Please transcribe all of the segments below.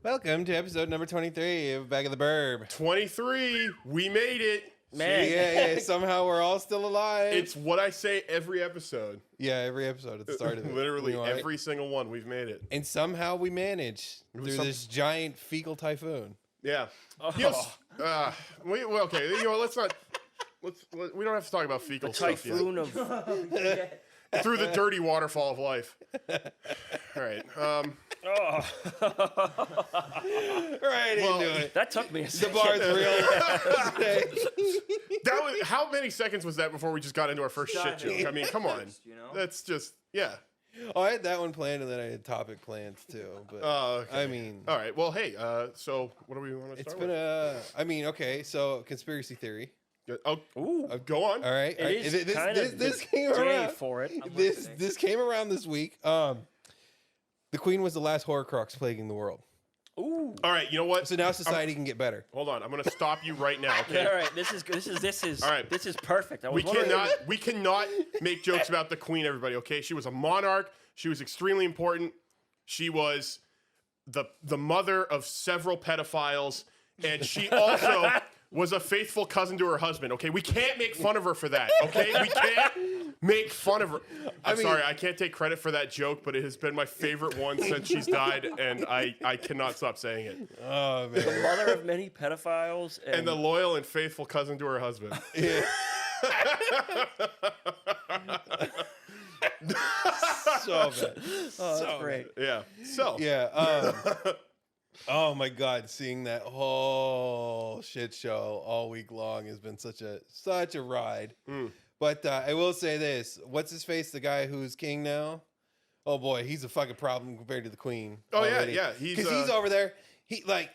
Welcome to episode number 23 of Back of the Burb. 23. We made it. Man. Yeah. Somehow we're all still alive. It's what I say every episode. Yeah, every episode at the start of it. Literally You know, every single one. We've made it. And somehow we managed through this giant fecal typhoon. Yeah. Oh. Yes. Well, okay. You know, let's not. We don't have to talk about fecal stuff yet. Typhoon of... Through the dirty waterfall of life. All right. Oh, Right into it. that took me a The second. bar's real. That was, how many seconds was that before we just got into our first shit joke? I mean, come on. You know? That's just, yeah. Oh, I had that one planned, and then I had topic plans too. But Okay. I mean, All right. Well, hey. So, what do we want to it's start been with? I mean, okay. So conspiracy theory. Oh, Ooh. go on. All right. It is kind of this the came day around. for it. This came around this week. The Queen was the last Horcrux plaguing the world. Ooh. All right. You know what? So now society can get better. Hold on. I'm going to stop you right now. Okay. All right. This is. All right. This is perfect. I was We wondering- cannot make jokes about the Queen, everybody, okay? She was a monarch. She was extremely important. She was the mother of several pedophiles, and she also was a faithful cousin to her husband, okay? We can't make fun of her for that, okay? We can't make fun of her. I'm sorry, I can't take credit for that joke, but it has been my favorite one since she's died, and I cannot stop saying it. Oh man. The mother of many pedophiles And the loyal and faithful cousin to her husband. Yeah. So bad. Oh, that's great. Yeah. So. Yeah. Oh my God, seeing that whole shit show all week long has been such a ride. But I will say this: what's his face? The guy who's king now? Oh boy, he's a fucking problem compared to the Queen. Oh already. yeah. Because he's over there.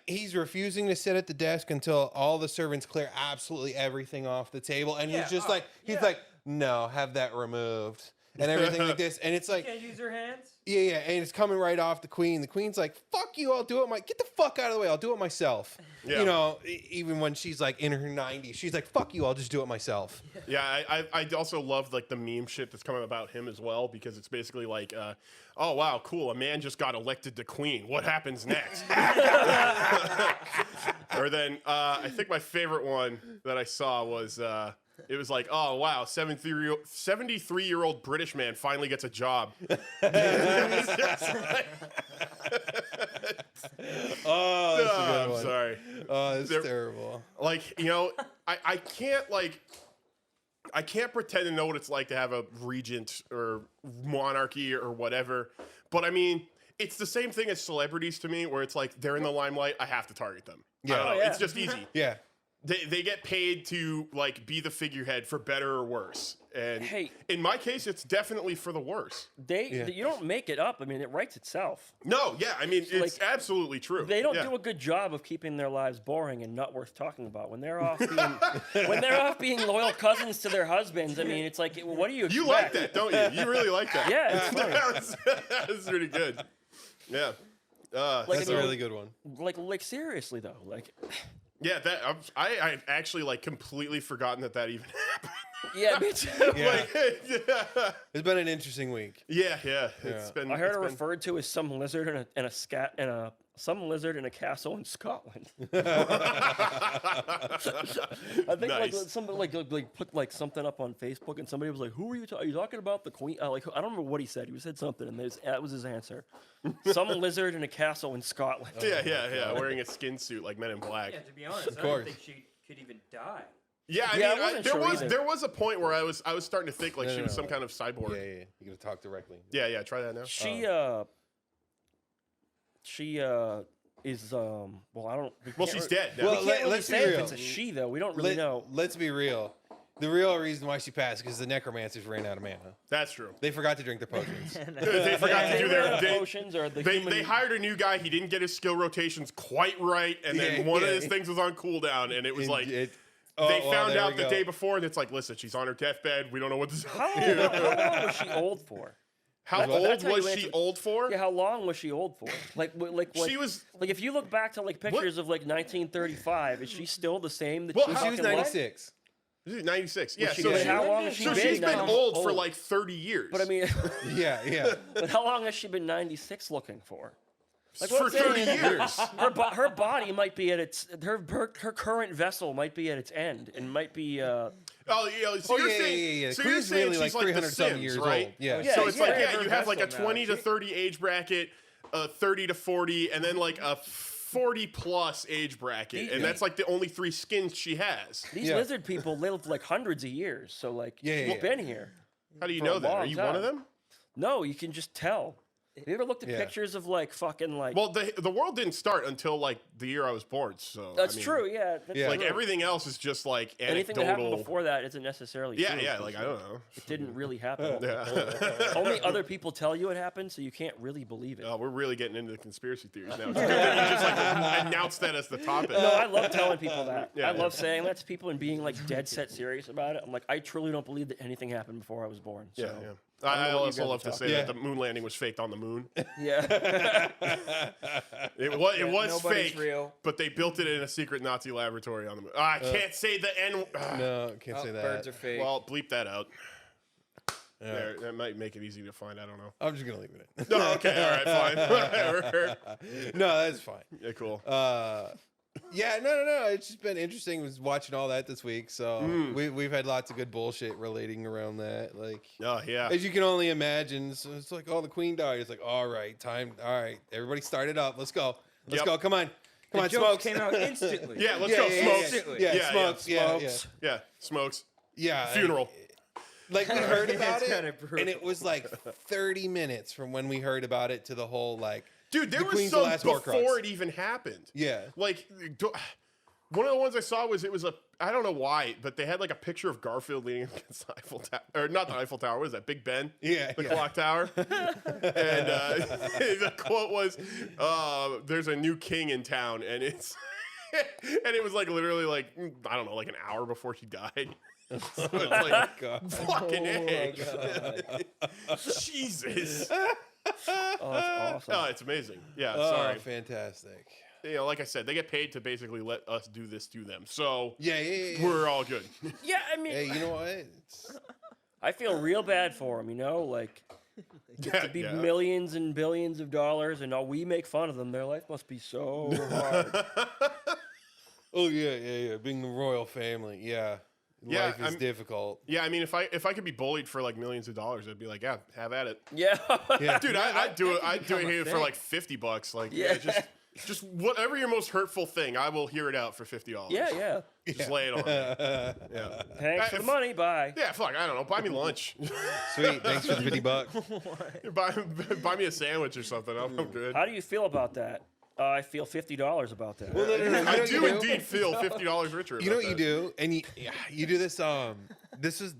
He's refusing to sit at the desk until all the servants clear absolutely everything off the table, and he's just like, no, have that removed and everything like this, and it's like, Can't use your hands? yeah, and it's coming right off the Queen. The Queen's like, fuck you, I'll do it get the fuck out of the way, I'll do it myself. Yeah. You know, even when she's like in her 90s, she's like, fuck you, I'll just do it myself. Yeah, I also love like the meme shit that's coming about him as well, because it's basically like, oh wow, cool, a man just got elected to queen. What happens next? Or then I think my favorite one that I saw was it was like, oh wow, 73-year-old British man finally gets a job. It's just like, Oh, that's a good I'm one. sorry. Oh, that's There- terrible. Like, you know, I can't pretend to know what it's like to have a regent or monarchy or whatever. But I mean, it's the same thing as celebrities to me, where it's like they're in the limelight, I have to target them. Yeah. I don't know, Oh, yeah. it's just easy. Yeah. They get paid to like be the figurehead for better or worse. And Hey. in my case, it's definitely for the worse. You don't make it up. I mean, it writes itself. No, yeah, I mean, it's like, absolutely true. They don't Yeah. do a good job of keeping their lives boring and not worth talking about. When they're off being loyal cousins to their husbands, I mean, it's like, what do you expect? You like that, don't you? You really like that. Yeah, it's funny. that was pretty good. Yeah. Like, That's I a mean, really good one. Like seriously though, like, Yeah, that I actually like completely forgotten that even happened. yeah, me too. Yeah. Like, yeah, It's been an interesting week. yeah. It's been. I heard it's it been- referred to as some lizard some lizard in a castle in Scotland. I think like Nice. somebody like put like something up on Facebook, and somebody was like, "Who are you? Are you talking about the Queen?" Like, I don't remember what he said. He said something, and that was his answer. Some lizard in a castle in Scotland. Yeah. Wearing a skin suit like Men in Black. Yeah, to be honest, I course. don't think she could even die. Yeah, I Yeah, I mean, wasn't sure either. there was a point where I was starting to think like No, she no, was no. some kind of cyborg. Yeah. You gotta talk directly. Yeah. Try that now. She is well, I don't. Well, she's dead now. Well, We can't really let's be say if real. it's a she though. We don't really know. Let's be real. The real reason why she passed is because the necromancers ran out of mana. That's true. They forgot to drink their potions. They forgot to do their. potions or the human. They hired a new guy. He didn't get his skill rotations quite right, and then Yeah, one of yeah. his things was on cooldown, and it was like It- they well, found there out we the go. day before, and it's like, listen, she's on her deathbed. We don't know what this. How long was she old for? How That's old how you was answer- she old for? Yeah, how long was she old for? Like She was- like if you look back to like pictures of like 1935, is she still the same? That Well, she She was fucking 96. 96. Yeah, she so, been- how long has she so been she's been old for old? like 30 years. But I mean, Yeah. but how long has she been 96 looking for? Like, for what I'm 30 saying is, years. her body might be at its her current vessel might be at its end and might be Oh, yeah. So Oh, you're yeah, saying, yeah. So Queen's you're saying really, she's like, like the 300-something Sims, years right? old. Yeah. Yeah, So it's like, yeah, you have like a vessel now. 20 to 30 age bracket, 30 to 40, and then like a 40 plus age bracket, and that's like the only 3 skins she has. these Yeah. lizard people live like hundreds of years, so like Yeah, she's been here. How do you For a know that? Are long you one of time. them? No, you can just tell. Have you ever looked at Yeah. pictures of like fucking like? Well, the world didn't start until like the year I was born, so that's I mean, true. Yeah, that's Yeah. Like true. everything else is just like Anything that happened anecdotal. before that isn't necessarily Yeah, true. yeah. because Like I don't know. it didn't really happen. Yeah. Only other people tell you it happened, so you can't really believe it. Oh, we're really getting into the conspiracy theories now. It's good that you just like announced that as the topic. No, I love telling people that. Yeah, I yeah. love saying that to people and being like dead set serious about it. I'm like, I truly don't believe that anything happened before I was born. So. Yeah, yeah. I I don't know what you also guys love are to say talking that about. the moon landing was faked on the moon. Yeah. It was Nobody's fake, real. but they built it in a secret Nazi laboratory on the moon. I can't say the N. No, can't say that. Birds are fake. Well, bleep that out. Yeah. There, that might make it easy to find. I don't know. I'm just gonna leave it in. No, okay, all right, fine, whatever. No, that's fine. Yeah, cool. Yeah, no. It's just been interesting. Was watching all that this week, so we've had lots of good bullshit relating around that. Like, Oh yeah. as you can only imagine, so it's like, oh, the queen died. It's like, all right, everybody start it up. Let's go. Let's Yep. go. Come on, The on, jokes smokes. came out instantly. Yeah, let's Yeah, go. yeah, Smokes. Instantly. Yeah, smokes. Yeah, Smokes. Yeah, smokes. yeah. Funeral. Like we heard about It's it, kinda brutal. and it was like 30 minutes from when we heard about it to the whole like, Dude, there the was Queen's the some last before Horcrux. it even happened. Yeah. Like, one of the ones I saw was I don't know why, but they had like a picture of Garfield leaning against the Eiffel Tower, or not the Eiffel Tower. What is that? Big Ben. Yeah, The yeah. clock tower. And the quote was, "There's a new king in town," and it's and it was like literally like I don't know, like an hour before he died. So it's like God. fucking Oh my egg. Jesus. Oh, that's awesome. Oh, it's amazing. Yeah, Oh, sorry. fantastic. You know, like I said, they get paid to basically let us do this to them. So Yeah. we're all good. Yeah, I mean, Hey, you know what? It's, I feel real bad for him. You know, like to be Yeah. millions and billions of dollars, and all we make fun of them. Their life must be so hard. oh yeah. Being the royal family, yeah. Yeah, Life is difficult. Yeah, I mean, if I could be bullied for like millions of dollars, I'd be like, yeah, have at it. Yeah. Yeah. Dude, I'd do it. I'd do it become a here for thing. like $50. Like, Yeah. just whatever your most hurtful thing, I will hear it out for $50. Yeah. Just lay it on me. Yeah. Thanks for the money. Bye. Yeah, fuck, I don't know. Buy me lunch. Sweet. Thanks for the $50. buy me a sandwich or something. I'm good. How do you feel about that? I feel $50 about that. Well, no. You know I what do you do? indeed feel $50 richer. You know about what you that. do, and you do this.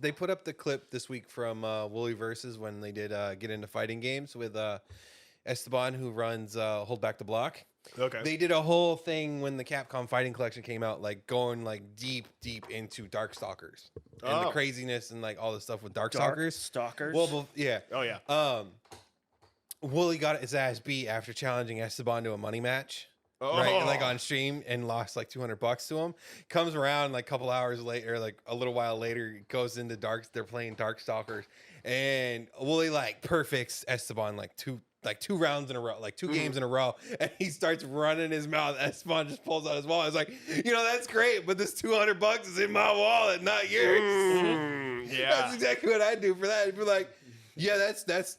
They put up the clip this week from Wooly Versus when they did get into fighting games with Esteban, who runs Hold Back the Block. Okay. They did a whole thing when the Capcom Fighting Collection came out, like going like deep into Darkstalkers and the Oh. craziness and like all the stuff with Darkstalkers. Stalkers. Well, yeah. Oh yeah. Wooly got his ass beat after challenging Esteban to a money match. Oh. Right, like on stream, and lost like $200 to him. Comes around like a couple hours later, like a little while later, goes into They're playing Darkstalkers, and Wooly like perfects Esteban like two rounds in a row, like two games in a row, and he starts running his mouth. Esteban just pulls out his wallet. It's like, that's great, but this $200 is in my wallet, not yours. Yeah. That's exactly what I do for that. I'd be like, yeah,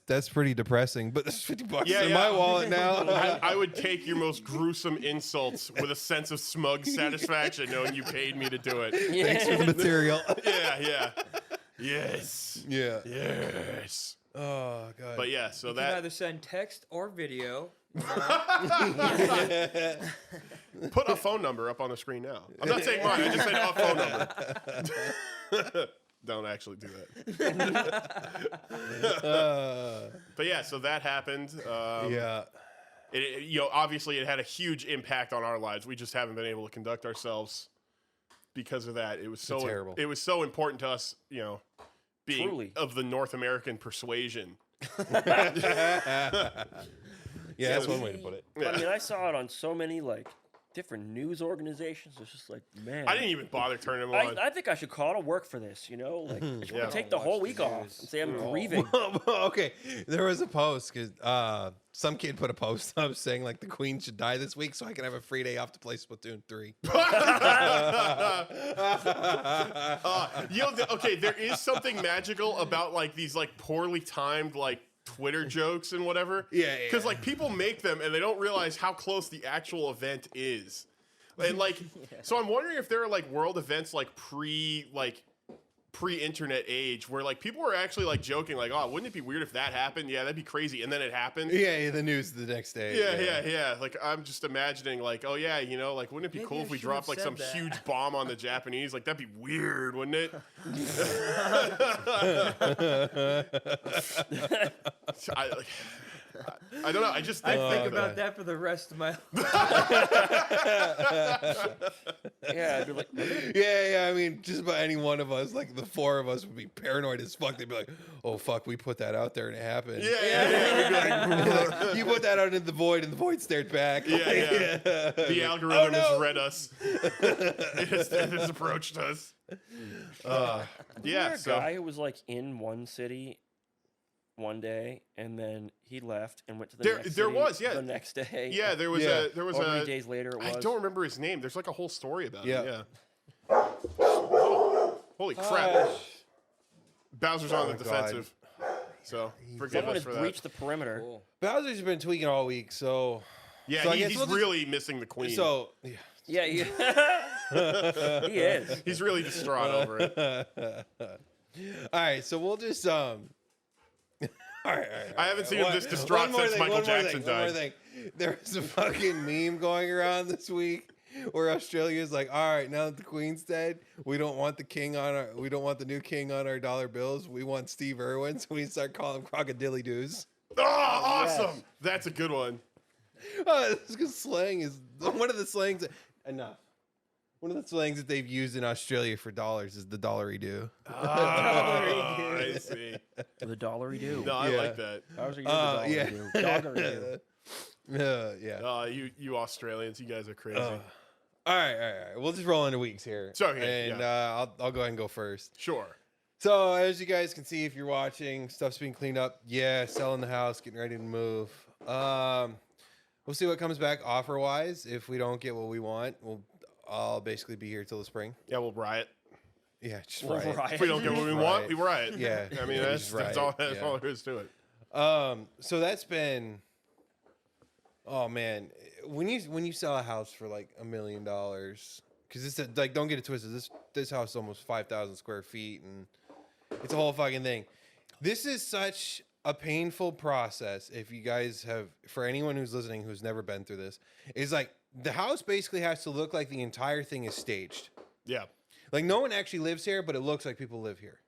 that's pretty depressing, but this $50 in my wallet now. I would take your most gruesome insults with a sense of smug satisfaction knowing you paid me to do it. Thanks for the material. Yeah. Yes. Yeah. Yes. Oh god. But yeah, so You can that either send text or video. put a phone number up on the screen now. I'm not saying mine. I just said a phone number. Don't actually do that. But yeah, so that happened. Yeah. Obviously, it had a huge impact on our lives. We just haven't been able to conduct ourselves because of that. It was so terrible. It was so important to us, being Truly. of the North American persuasion. Yeah, that's one way to put it. I mean, I saw it on so many like different news organizations. It's just like, man. I didn't even bother turning them on. I think I should call to work for this, you know? Like, I should Yeah. take the whole week off and say I'm grieving. Okay, there was a post because some kid put a post up saying like the Queen should die this week so I can have a free day off to play Splatoon 3. Okay, there is something magical about like these like poorly timed like Twitter jokes and whatever. Yeah. Because like people make them and they don't realize how close the actual event is. And like, so I'm wondering if there are like world events like pre-internet age where like people were actually like joking like, oh, wouldn't it be weird if that happened? Yeah, that'd be crazy. And then it happened. Yeah, the news the next day. Yeah. Like I'm just imagining like, oh yeah, you know, like wouldn't it be Maybe cool I if we should dropped have like some said that. huge bomb on the Japanese? Like that'd be weird, wouldn't it? I don't know. I just I think think God. about that for the rest of my life. Yeah, I'd be like, Yeah. I mean, just about any one of us, like the four of us, would be paranoid as fuck. They'd be like, "Oh fuck, we put that out there and it happened." Yeah. You put that out into the void, and the void stared back. Yeah. The algorithm Oh, no. has read us. it has approached us. Wasn't there a So guy who was like in one city one day and then he left and went to the There- next there city was, yeah. the next day. yeah, there was Yeah. Or 3 days later it was. I don't remember his name. There's like a whole story about Yeah. it. Yeah. Whoa. Holy crap! Bowser's on the Oh my God. defensive. So forgive Someone us has for breached that. the perimeter. Cool. Bowser's been tweaking all week, so Yeah, So I guess he's we'll just- really missing the queen. so Yeah, he is. He's really distraught over it. all right, so we'll just all right. I haven't seen him this distraught since Michael Jackson One more died. thing. There was a fucking meme going around this week where Australia's like, all right, now that the Queen's dead, we don't want the new king on our dollar bills. We want Steve Irwin, so we start calling him Crocodilly-Doos. Oh, awesome! That's a good one. This good slang is one of the slangs. Enough. One of the slangs that they've used in Australia for dollars is the dollary-do. Oh, I see. The dollary do. No, I Yeah. like that. How's it the dollary Yeah. do? Doggery do. Yeah. You Australians, you guys are crazy. All right. We'll just roll into weeks here. So, okay, and I'll go ahead and go first. Sure. So as you guys can see, if you're watching, stuff's being cleaned up. Yeah, selling the house, getting ready to move. We'll see what comes back offer wise. If we don't get what we want, I'll basically be here till the spring. Yeah, we'll riot. Yeah, just Well, riot. riot. If we don't get what we want, we riot. Yeah, I mean yeah, that's just that's riot. all Yeah. there is to it. So that's been. Oh man, when you sell a house for like $1 million, because it's like, don't get it twisted. This house is almost 5,000 square feet, and it's a whole fucking thing. This is such a painful process. If you guys have, for anyone who's listening who's never been through this, is like the house basically has to look like the entire thing is staged. Yeah. Like no one actually lives here, but it looks like people live here.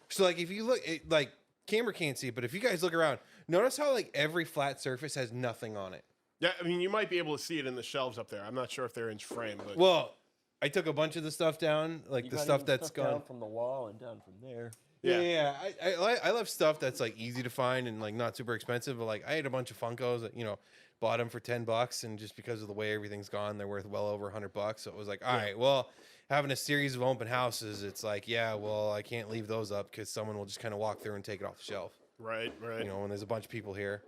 So like if you look, like camera can't see, but if you guys look around, notice how like every flat surface has nothing on it. Yeah, I mean you might be able to see it in the shelves up there. I'm not sure if they're inch frame, but Well, I took a bunch of the stuff down, like You the got stuff even that's stuff gone. down from the wall and down from there. Yeah. I love stuff that's like easy to find and like not super expensive. But like I had a bunch of Funkos that bought them for $10, and just because of the way everything's gone, they're worth well over $100. So it was like, all right, well, having a series of open houses, it's like, yeah, well, I can't leave those up because someone will just kind of walk through and take it off the shelf. right. When there's a bunch of people here.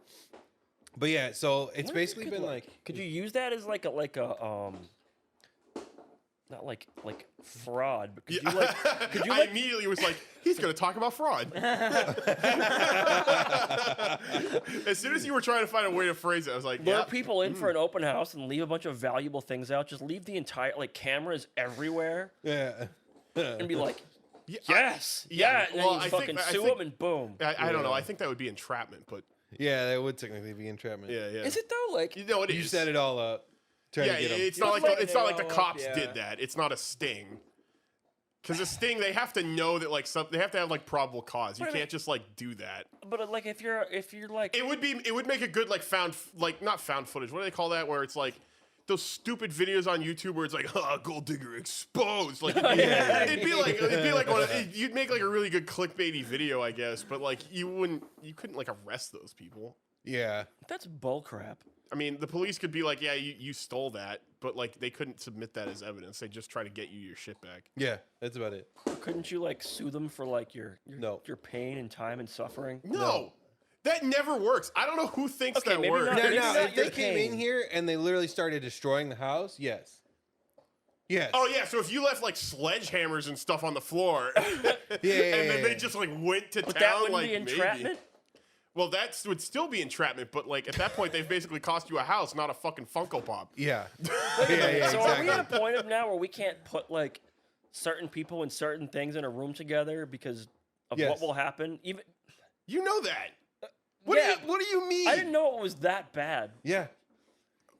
But yeah, so it's basically been like Could you use that as like a not like fraud, but could Yeah. you like could you I like immediately was like, he's going to talk about fraud. As soon as you were trying to find a way to phrase it, I was like, lure yeah. people in for an open house and leave a bunch of valuable things out? Just leave the entire cameras everywhere yeah. and be like, Yeah, yes, yeah, and well, then I you think- fucking I sue think- them and boom. I don't know. I think that would be entrapment, but Yeah, that would technically be entrapment. yeah. Is it though? Like, You know, it is. You set it all up. Trying Yeah, to get 'em. it's not like letting it's not it like the all up, cops yeah. did that. It's not a sting. Because a sting, they have to know that they have to have like probable cause. You But I mean- can't just like do that. but like if you're like, It would make a good like not found footage. What do they call that? Where it's like those stupid videos on YouTube where it's like, gold digger exposed. Like it'd be like you'd make like a really good clickbaity video, I guess. But like you couldn't like arrest those people. Yeah. that's bull crap. I mean, the police could be like, yeah, you stole that, but like they couldn't submit that as evidence. They just try to get you your shit back. Yeah, that's about it. Couldn't you like sue them for like your No. your pain and time and suffering? No. That never works. I don't know who thinks Okay, that maybe works. not. No, Maybe no. not If they your came in pain. here and they literally started destroying the house, yes. Yes. Oh yeah, so if you left like sledgehammers and stuff on the floor, and then they just like went to But town, that wouldn't like be entrapment. maybe. Well, that would still be entrapment, but like at that point, they've basically cost you a house, not a fucking Funko Pop. Yeah. So are we at a point of now where we can't put like certain people and certain things in a room together because of Yes. what will happen? Even You know that. yeah, What do you mean? I didn't know it was that bad. Yeah.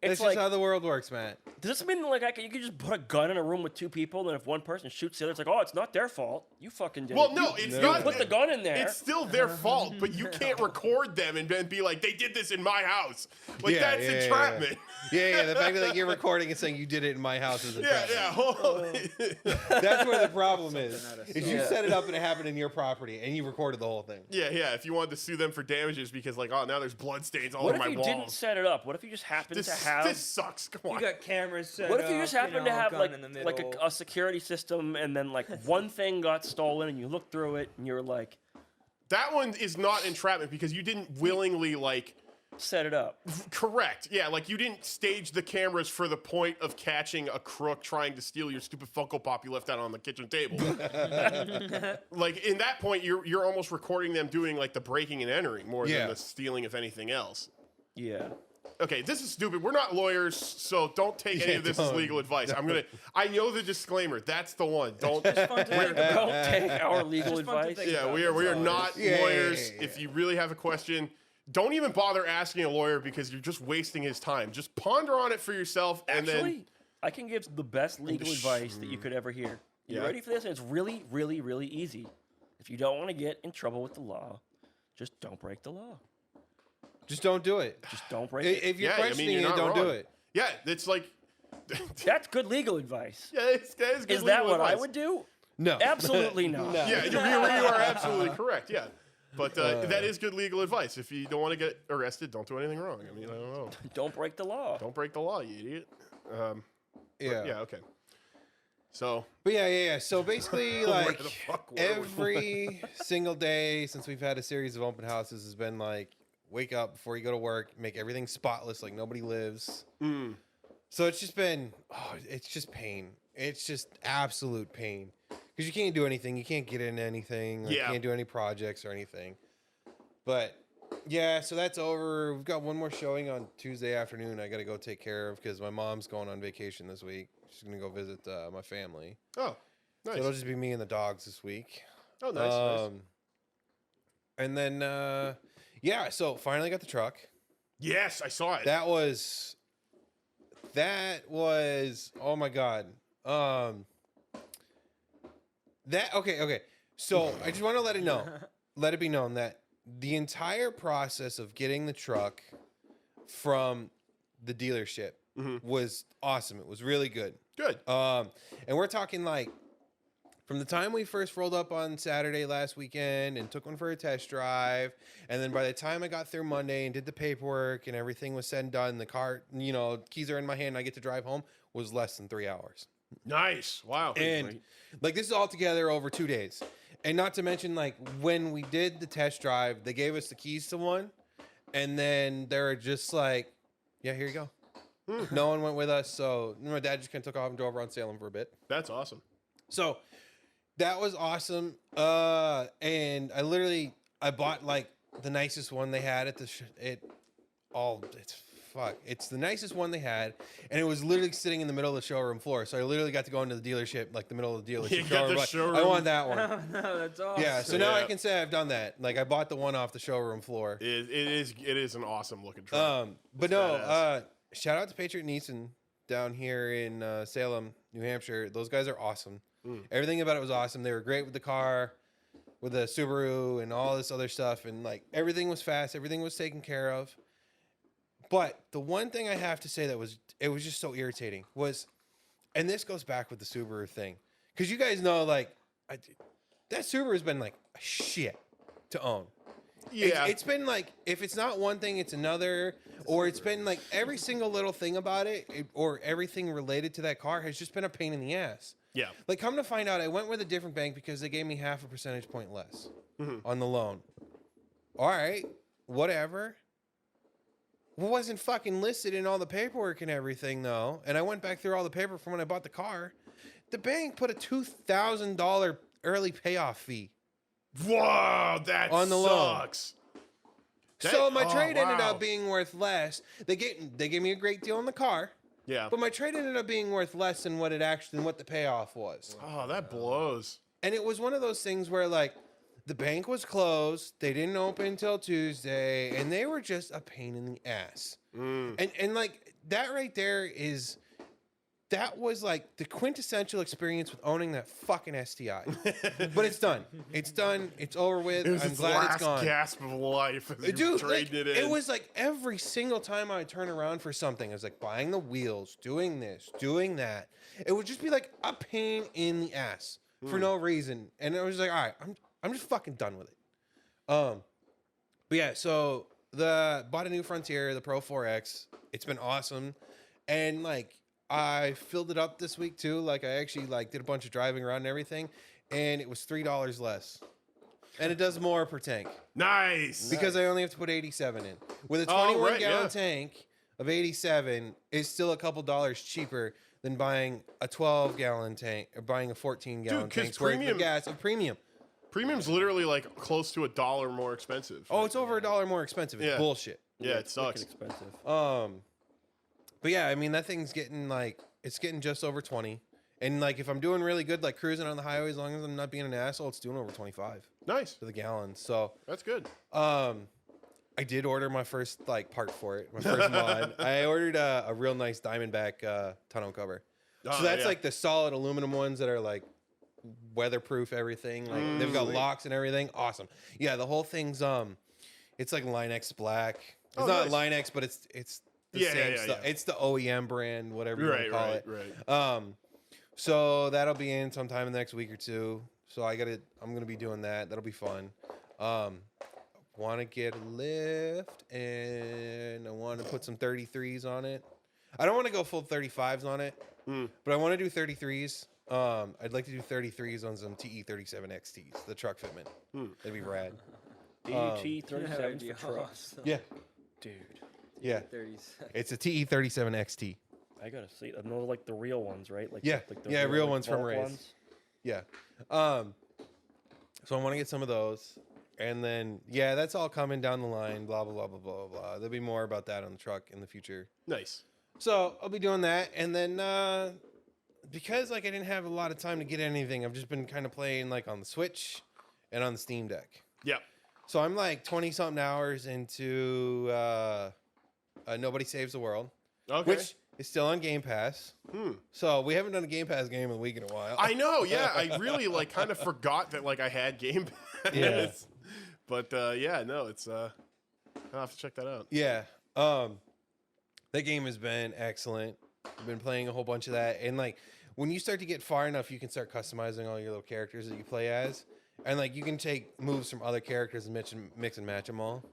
It's That's like, just how the world works, Matt. does this mean like you could just put a gun in a room with two people, and if one person shoots the other, it's like, oh, it's not their fault. You fucking did Well, it. no, it's No. not. Put the gun in there. It's still their fault, but you can't record them and then be like, they did this in my house. Like, Yeah, that's yeah, yeah, entrapment. Yeah. The fact that like, you're recording and saying you did it in my house is Yeah, entrapment. yeah. Hold on. That's where the problem is. Something out of Is you Yeah. set it up and it happened in your property and you recorded the whole thing. Yeah, if you wanted to sue them for damages because, like, oh, now there's blood stains all What over if my you walls. didn't set it up? What if you just happened This, to have? this sucks. Come You on. got cameras set What if you just up, happened to have gun like in the like middle. a security system, and then like one thing got stolen, and you look through it, and you're like, That one is not entrapment because you didn't willingly, like, set it up. correct. Yeah, like, you didn't stage the cameras for the point of catching a crook trying to steal your stupid Funko Pop you left out on the kitchen table. Like, in that point, you're almost recording them doing, like, the breaking and entering more Yeah. than the stealing, if anything else. Yeah. Okay, this is stupid. We're not lawyers, so don't take any Yeah, of this as don't. legal advice. I know the disclaimer. That's the one. Don't. Fun to think about. Don't take our legal Just fun to advice. think Yeah, about, we are that's all. not Yeah, lawyers. yeah. If you really have a question, don't even bother asking a lawyer because you're just wasting his time. Just ponder on it for yourself, and Actually, I can give the best legal advice that you could ever hear. You Yeah. ready for this? And it's really, really, really easy. If you don't want to get in trouble with the law, just don't break the law. Just don't do it. Just don't break it. If you're yeah, I mean, questioning you're it, not don't do wrong. it. Yeah, it's like. That's good legal advice. Yeah, that is good Is that legal what I advice. would do? No. Absolutely not. No. Yeah, you are absolutely correct. Yeah. But that is good legal advice. If you don't want to get arrested, don't do anything wrong. I mean, I don't know. Don't break the law. Don't break the law, you idiot. Yeah. Yeah, okay. So, But yeah. So basically, Where like the fuck were we? every single day since we've had a series of open houses has been like, wake up before you go to work, make everything spotless, like nobody lives. So it's just been, it's just pain. It's just absolute pain because you can't do anything. You can't get into anything. Like, Yeah. You can't do any projects or anything. But yeah, so that's over. We've got one more showing on Tuesday afternoon. I got to go take care of because my mom's going on vacation this week. She's gonna go visit my family. oh, nice. So it'll just be me and the dogs this week. Oh, nice. And then, yeah, so finally got the truck. Yes, I saw it. That was, oh my God. Okay. So I just want to let it be known that the entire process of getting the truck from the dealership was awesome. It was really good. Good. And we're talking like from the time we first rolled up on Saturday last weekend and took one for a test drive, and then by the time I got through Monday and did the paperwork and everything was said and done, the car, keys are in my hand and I get to drive home, was less than 3 hours. Nice. Wow. And like this is all together over 2 days. And not to mention, like when we did the test drive, they gave us the keys to one, and then they were just like, yeah, here you go. No one went with us, so my dad just kind of took off and drove around Salem for a bit. That's awesome. So that was awesome. And I bought like the nicest one they had at it's the nicest one they had, and it was literally sitting in the middle of the showroom floor. So I literally got to go into the dealership, like the middle of the dealership. You got the like, showroom. I want that one. Oh, no, that's awesome. Yeah, so now I Yeah. can say I've done that. Like I bought the one off the showroom floor. It is an awesome looking truck. But That's no, badass. shout out to Patriot Nissan down here in Salem, New Hampshire. Those guys are awesome. Everything about it was awesome. They were great with the car, with the Subaru and all this other stuff, and like everything was fast, everything was taken care of. But the one thing I have to say that was just so irritating was, and this goes back with the Subaru thing, because you guys know like that Subaru has been like a shit to own. Yeah. It's been like, if it's not one thing, it's another, or it's been like every single little thing about or everything related to that car has just been a pain in the ass. Yeah. Like, come to find out, I went with a different bank because they gave me half a percentage point less on the loan. All right, whatever. What wasn't fucking listed in all the paperwork and everything, though, and I went back through all the paper from when I bought the car, the bank put a $2,000 early payoff fee. Whoa, that On the loan. sucks. So my trade ended wow. up being worth less. They gave me a great deal on the car, Yeah. but my trade ended up being worth less than what the payoff was. Oh, that blows. And it was one of those things where, like, the bank was closed, they didn't open until Tuesday, and they were just a pain in the ass. And like, that right there that was like the quintessential experience with owning that fucking STI. But it's done. It's done. It's over with. It was I'm its glad last it's gone. gasp of life as you Dude, traded like, it in. it was like every single time I turn around for something, I was like buying the wheels, doing this, doing that. It would just be like a pain in the ass for no reason. And it was like, all right, I'm just fucking done with it. But yeah, so bought a new Frontier, the Pro 4X. It's been awesome. And like, I filled it up this week too. Like, I actually like did a bunch of driving around and everything, and it was $3 less. And it does more per tank Nice. because I only have to put 87 in. With a Oh, 21 right, gallon yeah. tank of 87 is still a couple dollars cheaper than buying a 12-gallon tank or buying a 14-gallon 'cause tank worth premium- of gas of premium. Premium's literally like close to $1 more expensive. Oh, it's over $1 more expensive. It's Yeah. bullshit. yeah, it It's sucks. wicked expensive. But yeah, I mean, that thing's getting like, it's getting just over 20. And like, if I'm doing really good, like cruising on the highway, as long as I'm not being an asshole, it's doing over 25 Nice. to the gallon. So, That's good. I did order my first like part for it, my first mod. I ordered a real nice Diamondback tonneau cover. Oh, So that's yeah. like the solid aluminum ones that are like weatherproof everything. Like they've got locks and everything. Awesome. Yeah, the whole thing's it's like Line-X black. It's Oh, not nice. Line-X, but it's the Yeah, same yeah, stuff. yeah. It's the OEM brand, whatever you want to call it. Right. So that'll be in sometime in the next week or two. So I'm gonna be doing that. That'll be fun. Want to get a lift, and I want to put some 33s on it. I don't want to go full 35s on it, but I want to do 33s. I'd like to do 33s on some TE37 XTs, the truck fitment. That'd be rad. DT 37 Yeah, for trucks. Yeah, Dude, yeah. 30s. It's a TE37 XT. I gotta see. I know like the real ones, right? Like Yeah, like the yeah, real like, ones from bulk Ray's. ones. Yeah. So I want to get some of those. And then, yeah, that's all coming down the line, blah, blah, blah, blah, blah, blah. There'll be more about that on the truck in the future. Nice. So I'll be doing that. And then, because, like, I didn't have a lot of time to get anything, I've just been kind of playing, like, on the Switch and on the Steam Deck. Yep. So I'm, like, 20-something hours into Nobody Saves the World, Okay. which is still on Game Pass. So we haven't done a Game Pass game of the week in a while. I know. Yeah, I really like kind of forgot that like I had Game Pass. Yeah. But yeah, no, it's I'll have to check that out. Yeah. That game has been excellent. I've been playing a whole bunch of that. And like when you start to get far enough, you can start customizing all your little characters that you play as. And like you can take moves from other characters and mix and match them all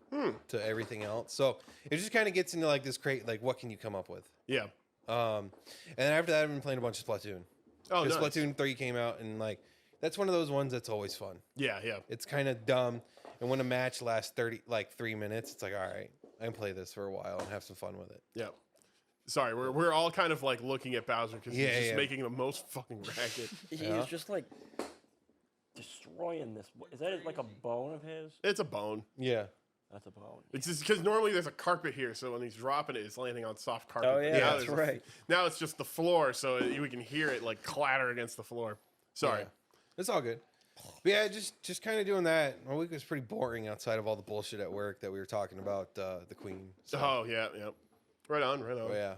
to everything else. So it just kind of gets into like this like what can you come up with? Yeah. And then after that I've been playing a bunch of Splatoon. Oh, nice. Splatoon 3 came out and like that's one of those ones that's always fun. Yeah, yeah. It's kind of dumb. And when a match lasts 3 minutes, it's like, all right, I can play this for a while and have some fun with it. Yeah. Sorry, we're all kind of like looking at Bowser because Yeah, he's just yeah. making the most fucking racket. He's Yeah. just like destroying this. Is that like a bone of his? It's a bone. Yeah. That's a bone. It's just because normally there's a carpet here, so when he's dropping it, it's landing on soft carpet. Oh But yeah, now that's there's right. Now it's just the floor, so we can hear it like clatter against the floor. Sorry. Yeah. It's all good. But yeah, just kind of doing that. My week was pretty boring outside of all the bullshit at work that we were talking about the Queen. So, Oh yeah, yeah. Right on, right on. oh,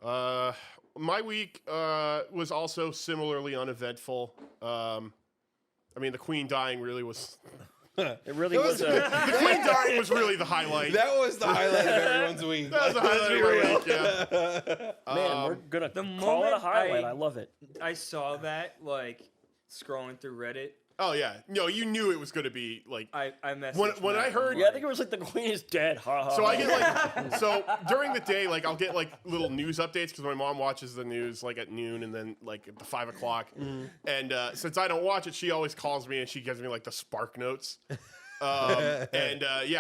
yeah. My week was also similarly uneventful. I mean, the Queen dying really was. It really It was was- a. The Queen dying was really the highlight. That was the highlight of everyone's week. That was the highlight of my week. Yeah. Man, we're gonna The call it a moment highlight. I love it. I saw that, like, scrolling through Reddit, Oh yeah, no, you knew it was going to be like. I messaged When I Matt heard- and Yeah, I think it like, was like the queen is dead. Ha ha. So ha. I get like so during the day, like I'll get like little news updates because my mom watches the news like at noon and then like at the 5 o'clock. And since I don't watch it, she always calls me and she gives me like the Spark Notes. Yeah,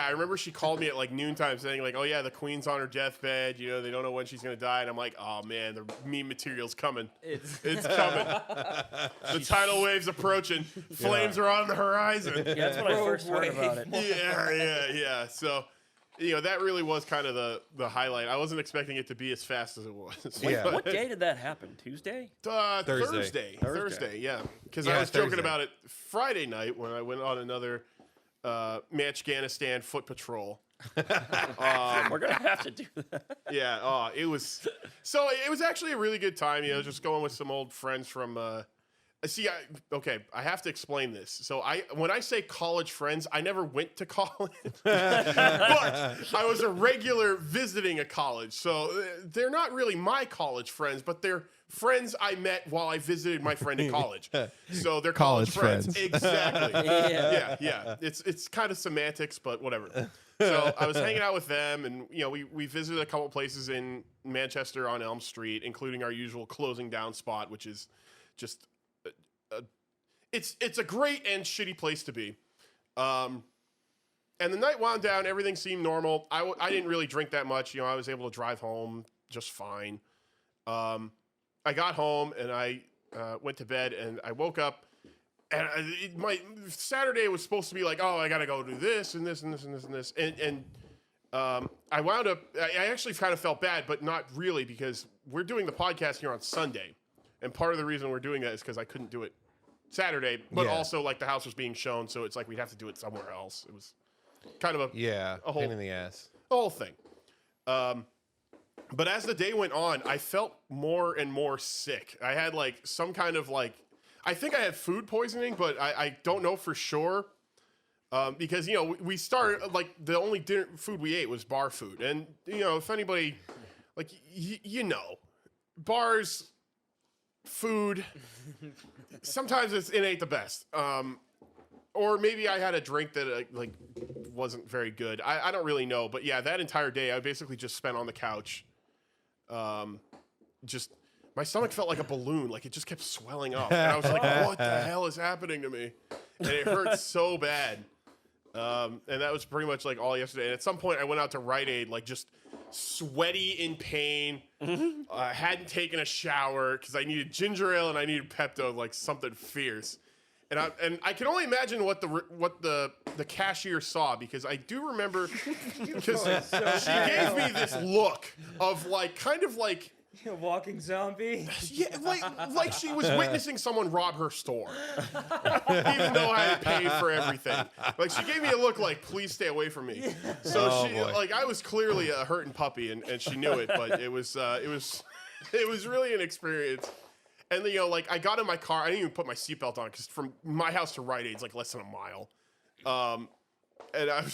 I remember she called me at like noontime saying like, "Oh yeah, the queen's on her deathbed. You know, they don't know when she's gonna die." And I'm like, "Oh man, the meme material's coming. it's It's coming. The tidal wave's approaching. Flames are on the horizon." Yeah, that's when I first heard about it. Yeah. So, you know, that really was kind of the highlight. I wasn't expecting it to be as fast as it was. Yeah. What day did that happen? Tuesday? Thursday, yeah. Because I Yeah, was joking Thursday. about it Friday night when I went on another Manchganistan foot patrol. We're gonna have to do that. Yeah, it was actually a really good time. You know, just going with some old friends from. I have to explain this. So when I say college friends, I never went to college, but I was a regular visiting a college. So they're not really my college friends, but they're friends I met while I visited my friend in college. So they're college friends. Exactly. Yeah. It's kind of semantics, but whatever. So I was hanging out with them, and you know, we visited a couple places in Manchester on Elm Street, including our usual closing down spot, which is just it's a great and shitty place to be. And the night wound down, everything seemed normal. I didn't really drink that much. You know, I was able to drive home just fine. I got home and I went to bed, and I woke up, and my Saturday was supposed to be like, oh, I got to go do this and this and this and this and this. And I wound up, I actually kind of felt bad, but not really, because we're doing the podcast here on Sunday. And part of the reason we're doing that is because I couldn't do it Saturday, but Yeah. also like the house was being shown, so it's like we'd have to do it somewhere else. It was kind of a whole- pain in the ass. the whole thing. But as the day went on, I felt more and more sick. I had like some kind of like, I think I had food poisoning, but I don't know for sure. Because, you know, we started, like, the only food we ate was bar food. And, you know, if anybody, like, you know, bars, food, sometimes it ain't the best. Or maybe I had a drink that, like, wasn't very good. I don't really know. But, yeah, that entire day, I basically just spent on the couch. My stomach felt like a balloon. Like, it just kept swelling up. And I was like, what the hell is happening to me? And it hurt so bad. And that was pretty much like all yesterday. And at some point, I went out to Rite Aid, like just sweaty in pain. Hadn't taken a shower because I needed ginger ale and I needed Pepto, like something fierce. And I can only imagine what the cashier saw, because I do remember because she gave me this look of like kind of like. a walking zombie. Yeah, like she was witnessing someone rob her store, even though I had paid for everything. Like, she gave me a look like, "Please stay away from me." So boy. I was clearly a hurting puppy, and she knew it. But it was really an experience. And you know, like, I got in my car. I didn't even put my seatbelt on because from my house to Rite Aid's like less than a mile. And I'm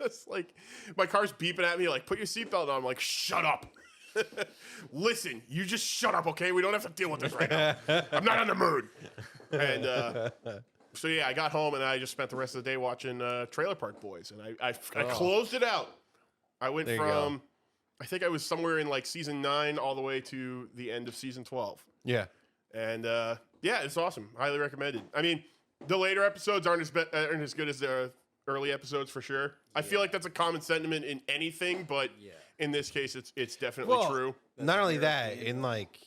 just like, my car's beeping at me like, "Put your seatbelt on." I'm like, "Shut up." Listen, you just shut up, okay? We don't have to deal with this right now. I'm not in the mood. And so yeah, I got home and I just spent the rest of the day watching Trailer Park Boys, and I closed it out. I went There you from, I think I was somewhere in like season 9 all the way to the end of season 12. Yeah. And yeah, it's awesome. Highly recommended. I mean, the later episodes aren't as good as the early episodes for sure. I feel like that's a common sentiment in anything, but in this case, it's definitely true. Not only that, in like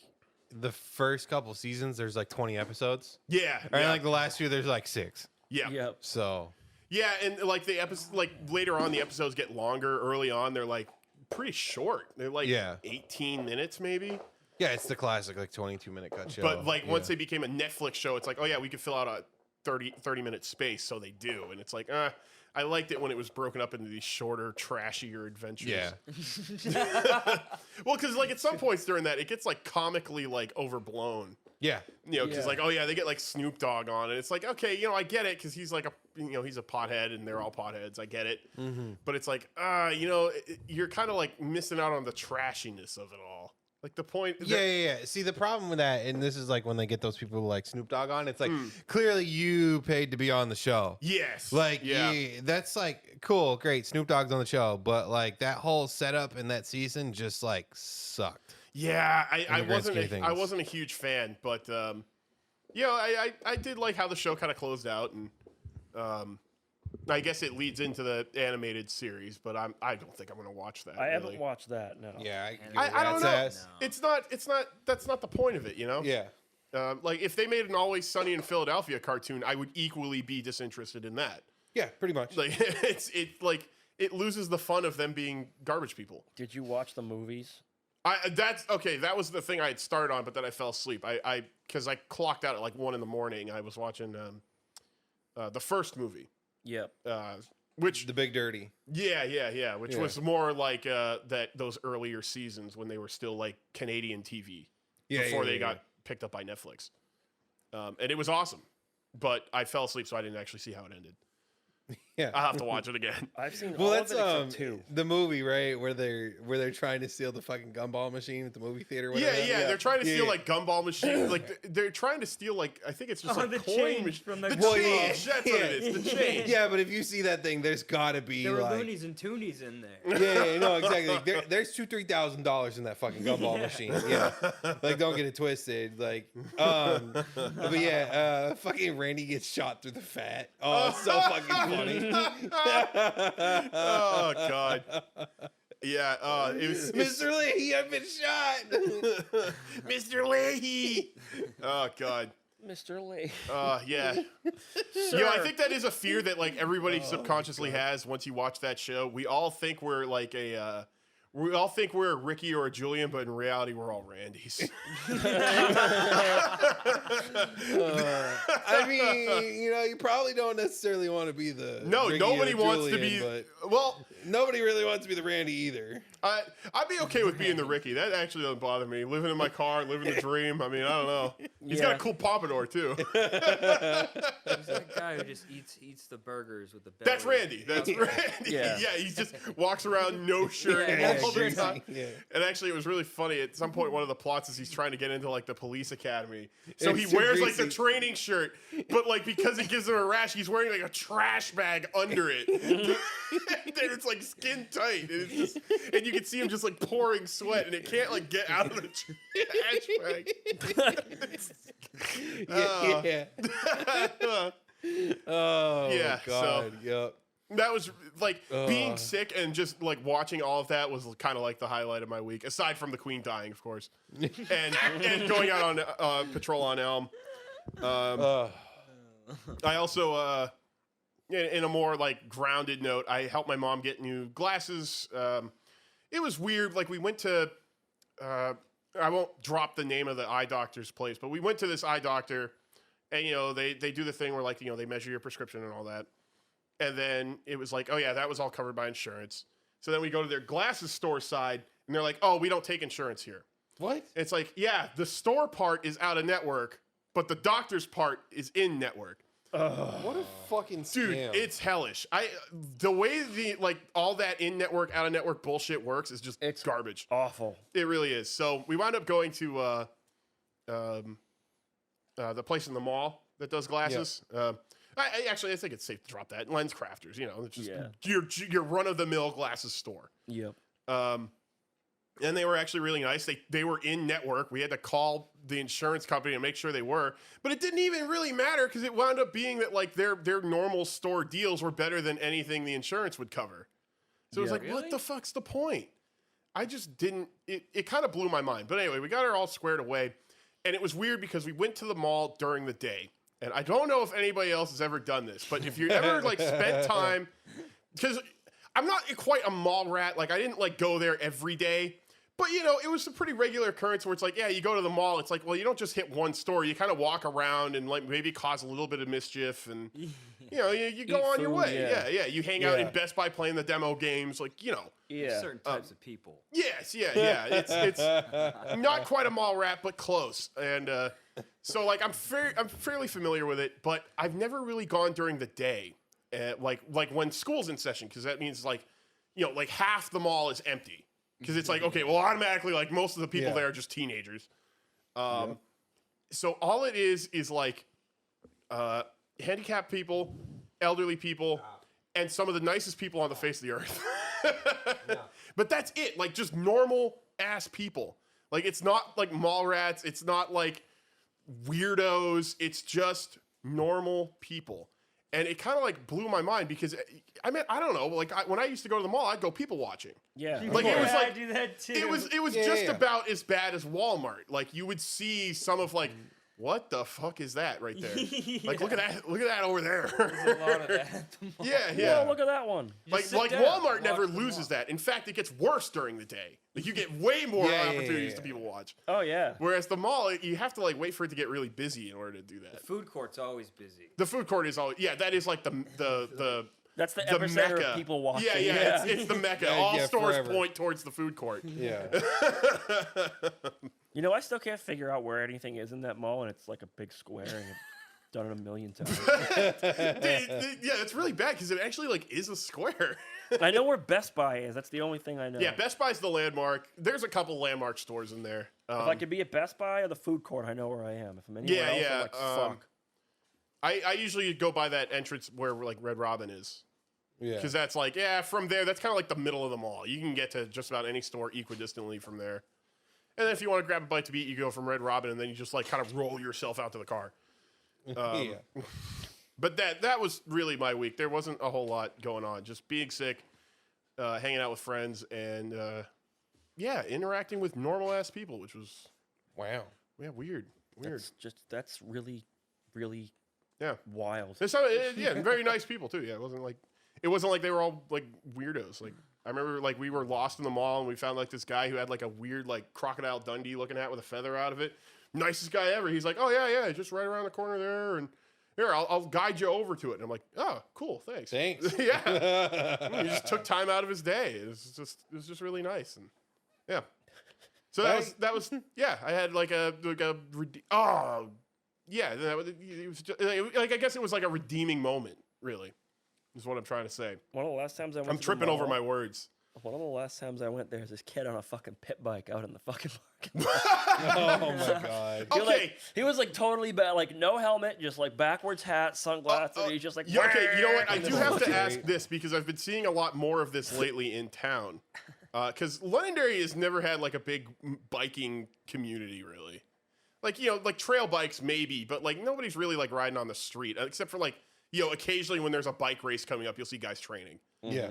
the first couple seasons, there's like 20 episodes. Yeah. And like the last few, there's like 6. Yeah. Yep. So Yeah, and like the episode, like later on, the episodes get longer. Early on, they're like pretty short. They're like 18 minutes maybe. yeah, it's the classic like 22-minute cut show. But like once they became a Netflix show, it's like, oh yeah, we could fill out a 30-minute space, so they do. And it's like, I liked it when it was broken up into these shorter, trashier adventures. Yeah. Well, because like at some points during that, it gets like comically like overblown. Yeah. You know, because Yeah. like, oh yeah, they get like Snoop Dogg on, and it's like, okay, you know, I get it, because he's like he's a pothead, and they're all potheads. I get it, but it's like, you know, you're kind of like missing out on the trashiness of it all. Like the point. Yeah. See, the problem with that, and this is like when they get those people like Snoop Dogg on, it's like clearly you paid to be on the show. Yes. Like, yeah, that's like cool, great. Snoop Dogg's on the show, but like that whole setup in that season just like sucked. Yeah, I grand wasn't a huge fan, but you know, I did like how the show kind of closed out, and I guess it leads into the animated series, but I don't think I'm gonna watch that. I haven't watched that. No. Yeah, I don't know. ass. No. It's not. That's not the point of it, you know. Yeah, Like if they made an Always Sunny in Philadelphia cartoon, I would equally be disinterested in that. yeah, pretty much. Like it loses the fun of them being garbage people. Did you watch the movies? That's okay. That was the thing I had started on, but then I fell asleep. Because I clocked out at like 1 a.m. I was watching the first movie. Yep. Which The Big Dirty. yeah. Which was more like those earlier seasons when they were still like Canadian TV before they got picked up by Netflix. And it was awesome, but I fell asleep, so I didn't actually see how it ended. Yeah. I'll have to watch it again. I've seen Well, all that's of it except two. the movie, right? Where they're trying to steal the fucking gumball machine at the movie theater. Yeah, they're trying to steal Yeah. like gumball machines. Like they're trying to steal like I think it's just Oh, like the coin change machine. from the the Well, change. yeah. That's what it is. The change. Yeah, but if you see that thing, there's gotta be There were like, loonies and toonies in there. yeah, no, exactly. Like, there's $2,000-$3,000 in that fucking gumball machine. Yeah, like don't get it twisted. Like, but yeah, fucking Randy gets shot through the fat. Oh, it's so fucking funny. Oh god. Yeah. It was Mr. Lee, I've been shot. Mr. Leahy. Oh god. Mr. Lee. Yeah. You know, I think that is a fear that like everybody subconsciously has once you watch that show. We all think we're like we all think we're a Ricky or a Julian, but in reality, we're all Randys. I mean, you know, you probably don't necessarily want to be the Ricky nobody or wants to Julian, be. but Well, nobody really wants to be the Randy either. I'd be okay with being the Ricky. That actually doesn't bother me. Living in my car, living the dream. I mean, I don't know. He's got a cool pompadour too. He's that guy who just eats the burgers with the belly. That's Randy. That's Randy. Yeah. Yeah, he just walks around no shirt Yeah, all the greasy. time. Yeah. And actually, it was really funny. At some point, one of the plots is he's trying to get into like the police academy. So It's he too wears like the greasy. training shirt, but like because it gives him a rash, he's wearing like a trash bag under it. And then it's like skin tight, and it's just, and you can see him just like pouring sweat, and it can't like get out of the trash bag. Yeah. Oh, Yeah, God. Yep. That was like being sick and just like watching all of that was kind of like the highlight of my week, aside from the Queen dying, of course, and going out on patrol on Elm. I also, in a more like grounded note, I helped my mom get new glasses. It was weird. Like we went to, I won't drop the name of the eye doctor's place, but we went to this eye doctor, and you know they do the thing where like they measure your prescription and all that. And then it was like, oh, yeah, that was all covered by insurance. So then we go to their glasses store side, and they're like, oh, we don't take insurance here. What? It's like, yeah, the store part is out of network, but the doctor's part is in network. What a fucking Dude, scam. it's hellish. The way all that in network, out of network bullshit works is just It's garbage. Awful. It really is. So we wound up going to the place in the mall that does glasses. I think it's safe to drop that. Lens Crafters, it's just your run-of-the-mill glasses store. Yep. And they were actually really nice. They were in network. We had to call the insurance company to make sure they were. But it didn't even really matter because it wound up being that like their normal store deals were better than anything the insurance would cover. So it was like, what the fuck's the point? I just didn't. It kind of blew my mind. But anyway, we got her all squared away. And it was weird because we went to the mall during the day. And I don't know if anybody else has ever done this, but if you ever like spent time, because I'm not quite a mall rat. Like I didn't like go there every day, but it was a pretty regular occurrence where it's like, yeah, you go to the mall. It's like, well, you don't just hit one store. You kind of walk around and like maybe cause a little bit of mischief, and you go on your food, way. yeah. You hang out in Best Buy playing the demo games, like Yeah. Certain types of people. Yes, yeah. It's not quite a mall rat, but close. And so like I'm fairly familiar with it, but I've never really gone during the day, like when school's in session, because that means like like half the mall is empty. because it's like, okay, well, automatically, like most of the people Yeah. there are just teenagers. So all it is like handicapped people, elderly people, and some of the nicest people on the face of the earth. But that's it. Like just normal ass people. Like it's not like mall rats. It's not like weirdos. It's just normal people. And it kind of like blew my mind because I mean, I don't know. Like when I used to go to the mall, I'd go people watching. Yeah. Like it was I like do that too. it was Yeah, just yeah. about as bad as Walmart. Like you would see some of like, what the fuck is that right there? Like look at that over there. There's a lot of that. at the mall. Yeah. Oh, look at that one. Like sit down, Walmart never watch the loses mall. that. In fact, it gets worse during the day. Like you get way more opportunities to people watch. Oh yeah. Whereas the mall, you have to like wait for it to get really busy in order to do that. Food court's always busy. The food court is always that is like the That's the the epicenter Mecca of people watching. Yeah, it's the Mecca. Yeah, All yeah, stores forever. point towards the food court. Yeah. You know, I still can't figure out where anything is in that mall, and it's like a big square, and I've done it a million times. Yeah, it's really bad because it actually like is a square. I know where Best Buy is. That's the only thing I know. Yeah, Best Buy's the landmark. There's a couple landmark stores in there. If I could be at Best Buy or the food court, I know where I am. If I'm anywhere Yeah, else, yeah, I'm like, fuck. I usually go by that entrance where like Red Robin is. Yeah. Because that's like, from there, that's kind of like the middle of the mall. You can get to just about any store equidistantly from there. And then if you want to grab a bite to eat, you go from Red Robin, and then you just like kind of roll yourself out to the car. Yeah. But that was really my week. There wasn't a whole lot going on. Just being sick, hanging out with friends, and interacting with normal ass people, which was Wow. weird. That's really, really Yeah. wild. There's some, very nice people too. Yeah, it wasn't like they were all like weirdos. Like I remember like we were lost in the mall and we found like this guy who had like a weird like Crocodile Dundee looking hat with a feather out of it. Nicest guy ever. He's like, oh yeah, just right around the corner there, and here I'll guide you over to it. And I'm like, oh, cool, thanks. Thanks. Yeah, he just took time out of his day. It was just really nice, and yeah. So that was I had like a yeah. It was just, like I guess it was like a redeeming moment, really. Is what I'm trying to say. One of the last times I went I'm to the tripping over mall- my words. One of the last times I went, there's this kid on a fucking pit bike out in the fucking parking lot. Oh my god. Okay. He was like totally bad, like no helmet, just like backwards hat, sunglasses. And he's just like, Yeah, okay, you know what? I in do this have to fucking- ask this because I've been seeing a lot more of this lately in town. Because Londonderry has never had like a big biking community, really. Like, like trail bikes maybe, but like nobody's really like riding on the street except for like, occasionally when there's a bike race coming up, you'll see guys training. Yeah.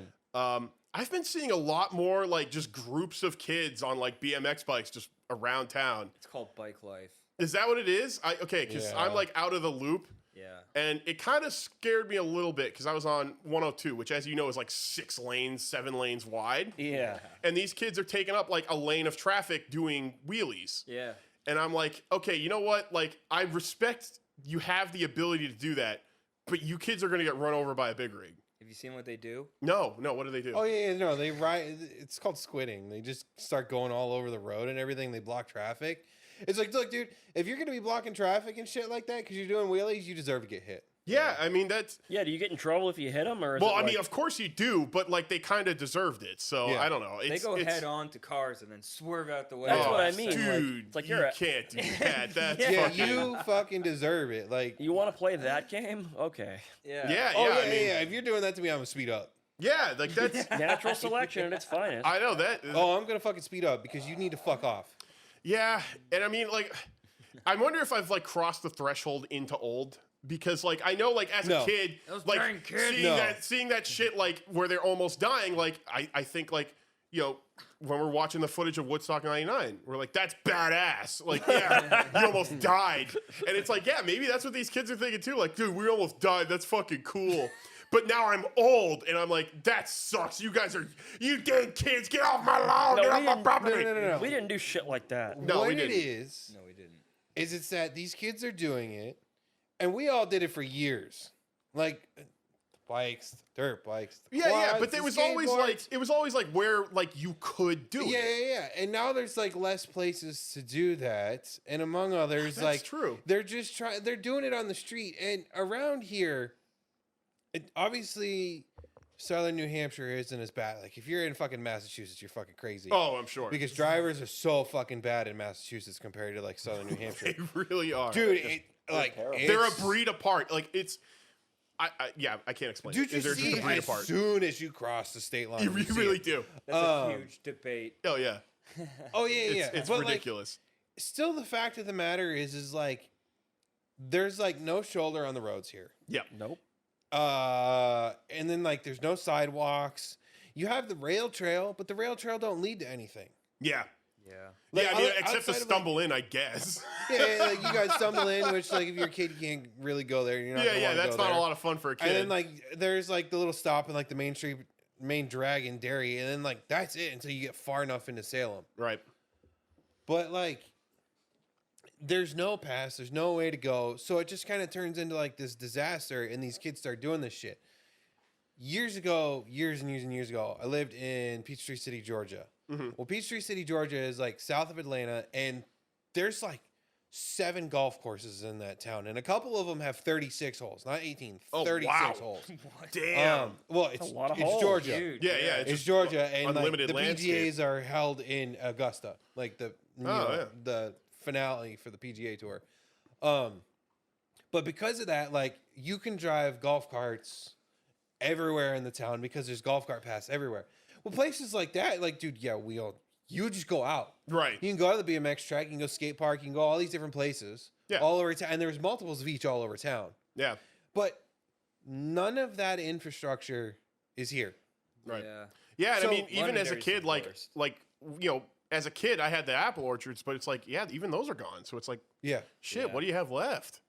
I've been seeing a lot more like just groups of kids on like BMX bikes just around town. It's called bike life. Is that what it is? Because Yeah. I'm like out of the loop. Yeah. And it kind of scared me a little bit because I was on 102, which, as you know, is like 6 lanes, 7 lanes wide. Yeah. And these kids are taking up like a lane of traffic doing wheelies. Yeah. And I'm like, okay, you know what? Like, I respect you have the ability to do that, but you kids are going to get run over by a big rig. Have you seen what they do? No, what do they do? Oh yeah, no, they ride. It's called squidding. They just start going all over the road and everything. They block traffic. It's like, look, dude, if you're gonna be blocking traffic and shit like that because you're doing wheelies, you deserve to get hit. Yeah, I mean, that's... Yeah, do you get in trouble if you hit him? Or is Well, it I like- mean, of course you do, but like they kind of deserved it. So Yeah. I don't know. They go head on to cars and then swerve out the way. That's Oh, what I mean. dude. It's like you you're a- can't do that. That's Yeah, fucking... you fucking deserve it. Like, You want to play that game? Okay. Yeah. Yeah, oh yeah, I mean, yeah. If you're doing that to me, I'm gonna speed up. yeah, like that's... Natural selection at its finest. I know that. Oh, I'm gonna fucking speed up because you need to fuck off. Yeah, and I mean, like, I wonder if I've like crossed the threshold into old because, like, I know, like, as No. a kid, Those like, dang kids. seeing that shit, like, where they're almost dying, like, I think, like, when we're watching the footage of Woodstock '99, we're like, that's badass. Like, yeah, you almost died, and it's like, yeah, maybe that's what these kids are thinking too. Like, dude, we almost died. That's fucking cool. But now I'm old, and I'm like, that sucks. You dang kids, get off my lawn, No, get we off my didn't- property. No. We didn't do shit like that. No, what we it didn't. is No, we didn't. it's that these kids are doing it, and we all did it for years. Like bikes, dirt bikes. the Yeah, quads, but the it was skateboards. always like where like you could do Yeah, it. yeah. And now there's like less places to do that, and among others, That's like true. they're just they're doing it on the street, and around here, obviously, Southern New Hampshire isn't as bad. Like, if you're in fucking Massachusetts, you're fucking crazy. Oh, I'm sure. Because drivers are so fucking bad in Massachusetts compared to like Southern New Hampshire. They really are. Dude, terrible. They're a it's- breed apart. Like, it's... I can't explain Dude, it. you They're see just a breed as apart. soon as you cross the state line. You see really it. do. That's a huge debate. Oh, yeah. Oh, yeah. It's But, like, ridiculous. still, the fact of the matter is like, there's like no shoulder on the roads here. Yeah. Nope. And then like, there's no sidewalks. You have the rail trail, but the rail trail don't lead to anything. Yeah. Yeah. Like, Yeah, I mean, out- except to outside of, stumble in, I guess. Yeah, like you guys stumble in, which like if you're a kid, you can't really go there. You're not Yeah, gonna yeah, wanna that's go not there. a lot of fun for a kid. And then like there's like the little stop in like the main drag in Derry, and then like that's it until you get far enough into Salem. Right. But like there's no pass, there's no way to go, so it just kind of turns into like this disaster, and these kids start doing this shit. Years and years ago, I lived in Peachtree City, Georgia. Well, Peachtree City, Georgia is like south of Atlanta, and there's like 7 golf courses in that town, and a couple of them have 36 holes, not 18, Oh, 36 wow. holes. Damn. Well, it's a lot of it's holes, Georgia. Dude. yeah, It's just Georgia, and like, unlimited the landscape. PGAs are held in Augusta, like the the finale for the PGA Tour. But because of that, like you can drive golf carts everywhere in the town because there's golf cart paths everywhere. Well, places like that, like dude, you just go out. Right. You can go to the BMX track, you can go skate park, you can go all these different places, Yeah. all over town, and there's multiples of each all over town. Yeah. But none of that infrastructure is here. Right. Yeah. Yeah, and So, I mean, even as a Londonderry's kid, the like, worst. as a kid, I had the apple orchards, but it's like, yeah, even those are gone. So it's like, Yeah. shit, Yeah. what do you have left?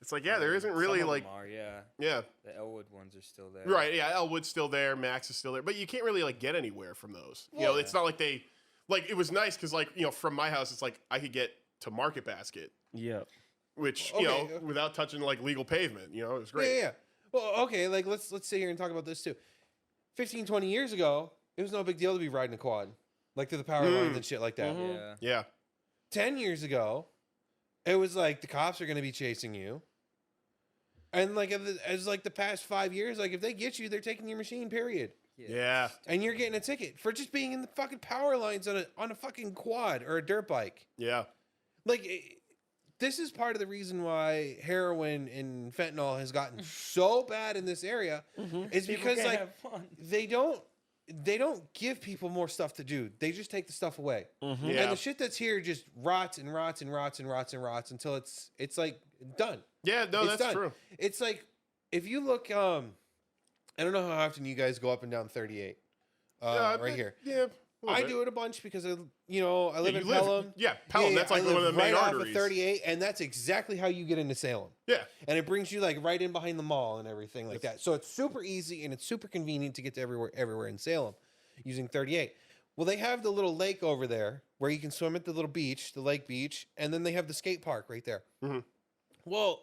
It's like, yeah, there isn't really Some of like, them are, yeah. yeah, The Elwood ones are still there. right, yeah, Elwood's still there, Max is still there, but you can't really like get anywhere from those. Well, it's not like they, like, it was nice because like, from my house, it's like I could get to Market Basket, Yeah. which Okay. without touching like legal pavement, it was great. Yeah. Well, okay, like let's sit here and talk about this too. 15, 20 years ago, it was no big deal to be riding a quad, like to the power lines and shit like that. Mhm. Yeah. Yeah, 10 years ago, it was like the cops are going to be chasing you. And like as like the past 5 years, like if they get you, they're taking your machine, period. yeah, And you're getting a ticket for just being in the fucking power lines on a fucking quad or a dirt bike. yeah, Like this is part of the reason why heroin and fentanyl has gotten so bad in this area is because can't like have fun. they don't give people more stuff to do. They just take the stuff away. yeah. And the shit that's here just rots and rots and rots and rots and rots until it's like done. Yeah, no, It's that's done. true. It's like if you look I don't know how often you guys go up and down 38 right here. Yeah, I do it a bunch because I live in you live- Pelham. yeah, Pelham, that's like I one of live the main right off arteries. of 38, and that's exactly how you get into Salem. Yeah, And it brings you like right in behind the mall and everything like that. So it's super easy and it's super convenient to get to everywhere in Salem using 38. Well, they have the little lake over there where you can swim at the little beach, the lake beach, and then they have the skate park right there. Mhm. Well,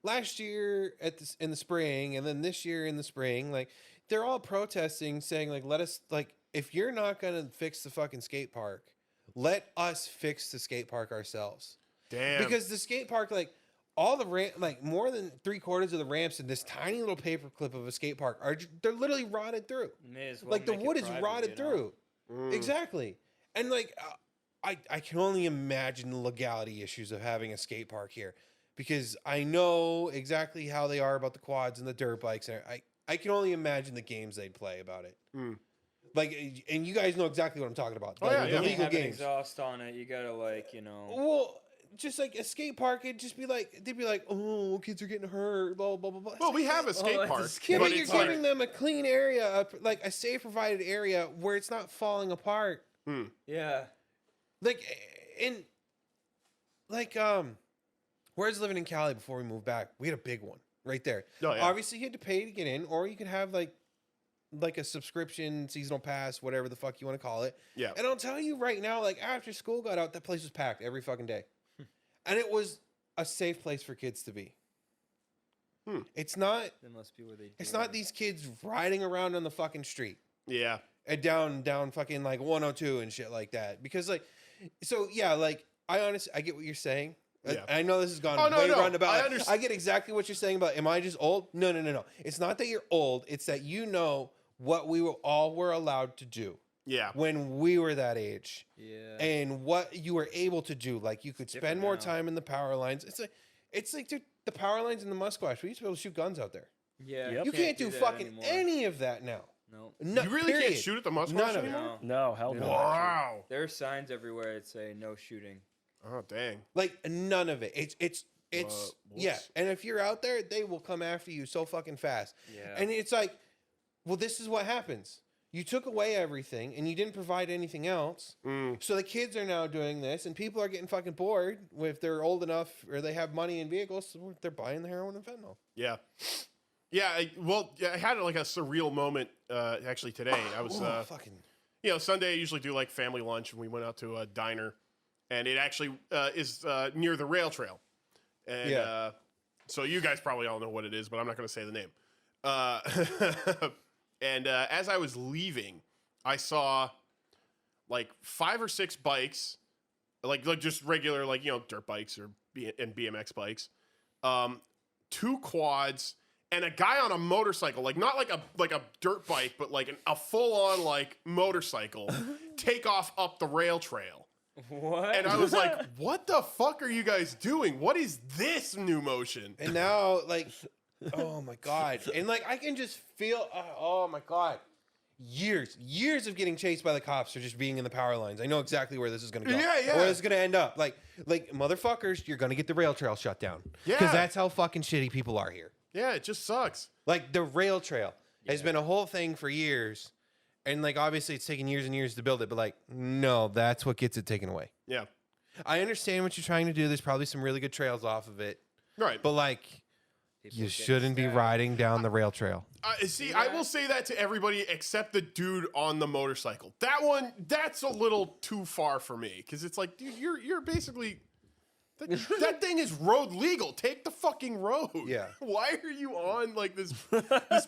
last year in the spring, and then this year in the spring, like they're all protesting, saying like, let us like if you're not gonna fix the fucking skate park, let us fix the skate park ourselves. damn. Because the skate park, like all the like more than 3/4 of the ramps in this tiny little paperclip of a skate park they're literally rotted through. May as well Like the make it wood is private, rotted you know? through. Exactly. And like I can only imagine the legality issues of having a skate park here because I know exactly how they are about the quads and the dirt bikes. And I can only imagine the games they'd play about it. Like, and you guys know exactly what I'm talking about. Oh, Like, yeah, the yeah. You legal have an games. exhaust on it. You gotta Well, just like a skate park, it'd just be like they'd be like, "Oh, kids are getting hurt." Blah blah blah blah. Well, we have a skate that's a park, skate Yeah, but but you're it's like, giving them a clean area, like a safe provided area where it's not falling apart. Yeah. Like, in like whereas living in Cali before we moved back, we had a big one right there. Oh, yeah. Obviously, you had to pay to get in, or you could have like a subscription, seasonal pass, whatever the fuck you want to call it. Yeah. And I'll tell you right now, like after school got out, that place was packed every fucking day, and it was a safe place for kids to be. It's not. That must be where they. It's do not it. these kids riding around on the fucking street yeah, and down fucking like 102 and shit like that. Because like, so yeah, like I get what you're saying. Yeah. I know this has gone Oh, no, way no. roundabout. I I understand. get exactly what you're saying about, am I just old? No. It's not that you're old. It's that you know what we all were allowed to do Yeah. when we were that age. Yeah. And what you were able to do. Like, you could spend different more now. time in the power lines. It's like dude, the power lines in the Musquash. We used to be able to shoot guns out there. Yeah. Yep. You can't do that fucking anymore. any of that now. No. No, You really period. can't shoot at the Musquash None of it. anymore? No. No, hell no. Wow. There are signs everywhere that say no shooting. Oh, dang. Like, none of it. It's Whoops. yeah. And if you're out there, they will come after you so fucking fast. Yeah. And it's like, well, this is what happens. You took away everything and you didn't provide anything else. So the kids are now doing this, and people are getting fucking bored if they're old enough or they have money in vehicles. So they're buying the heroin and fentanyl. Yeah. Yeah. I had like a surreal moment actually today. I was, Fucking. Sunday I usually do like family lunch, and we went out to a diner, and it actually is near the rail trail. And Yeah. so you guys probably all know what it is, but I'm not going to say the name. And as I was leaving, I saw like 5 or 6 bikes, like just regular, like, dirt bikes and BMX bikes, 2 quads, and a guy on a motorcycle, like not like a dirt bike, but like a full on like motorcycle, take off up the rail trail. What? And I was like, what the fuck are you guys doing? What is this new motion? And now, like, oh my God. And like, I can just feel, oh my God. Years of getting chased by the cops or just being in the power lines. I know exactly where this is going to go. Yeah, yeah. Or where it's going to end up. Like motherfuckers, you're going to get the rail trail shut down. Yeah. Because that's how fucking shitty people are here. Yeah, it just sucks. Like, the rail trail has been a whole thing for years. And like, obviously it's taken years and years to build it, but like, no, that's what gets it taken away. Yeah. I understand what you're trying to do. There's probably some really good trails off of it, Right. but like, People you getting shouldn't be stabbed. riding down the rail trail. See, I will say that to everybody except the dude on the motorcycle. That one, that's a little too far for me, because it's like, dude, you're basically that thing is road legal. Take the fucking road. Yeah. Why are you on like this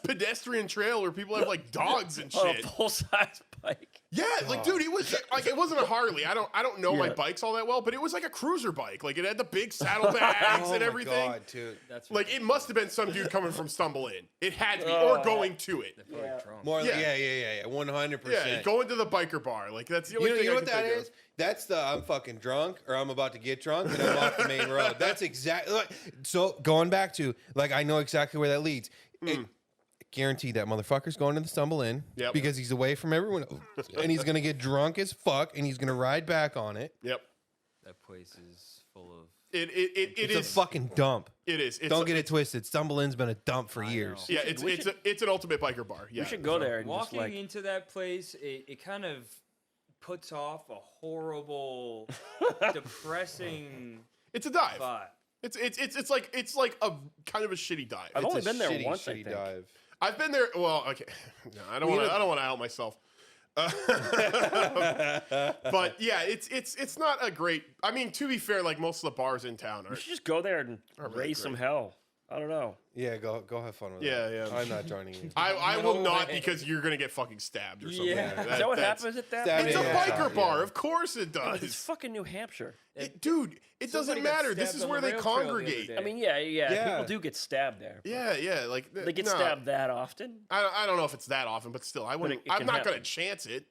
pedestrian trail where people have like dogs and On a shit? full size bike. Yeah, like dude, it was like, it wasn't a Harley. I don't know my Yeah. bikes all that well, but it was like a cruiser bike. Like, it had the big saddlebags and everything. God, dude. That's Like, it must have been some dude coming from Stumble In. It had to be, Oh. or going to it. probably drunk. More Yeah. yeah, 100%. Yeah, going to the biker bar. Like, that's the only thing You know I what can that think is? That's the I'm fucking drunk or I'm about to get drunk and I'm off the main road. That's exactly like, so going back to, like, I know exactly where that leads. Guaranteed that motherfucker's going to the Stumble In Yep. because he's away from everyone else. And he's going to get drunk as fuck and he's going to ride back on it. Yep. That place is full of. It It's is. a fucking dump. It is. It's Don't get it twisted. Stumble In's been a dump for I years. Yeah, We it's an ultimate biker bar. Yeah. We should go there and just Walking like into that place, it kind of puts off a horrible, depressing It's a dive. thought. It's like a kind of a shitty dive. I've It's only a been there shitty, once, I shitty think. dive. I've been there. Well, okay. No, I don't want to out myself. But yeah, it's not a great. I mean, to be fair, like most of the bars in town are. We should just go there and really raise some great. hell. I don't know. Yeah, go have fun with Yeah, it. yeah. I'm not joining you. I No will not way. because you're gonna get fucking stabbed or something. Yeah. Is that what that's- happens at that? Stab place? It's a Yeah. biker Yeah. bar. Of course it It's does. fucking New Hampshire. Dude, it doesn't Somebody got matter. This stabbed is on where the they rail trail the other congregate. day. I mean, yeah. Yeah. People do get stabbed there. Yeah, like They get nah. stabbed that often. I don't know if it's that often, but still, I wouldn't. it I'm can not happen. gonna chance it.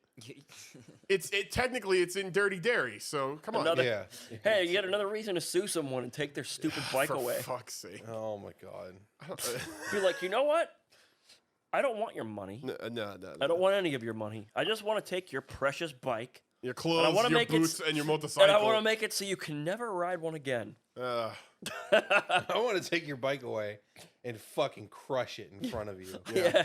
Technically it's in Dirty Dairy, so come on. Another- Yeah. Hey, you get another reason to sue someone and take their stupid bike For away. fuck's sake. Oh my God. Be like, you know what? I don't want your money. No. I don't want any of your money. I just want to take your precious bike Your clothes, wanna your make it boots, and your and motorcycle. I want to make it so you can never ride one again. I want to take your bike away and fucking crush it in front of you. Yeah.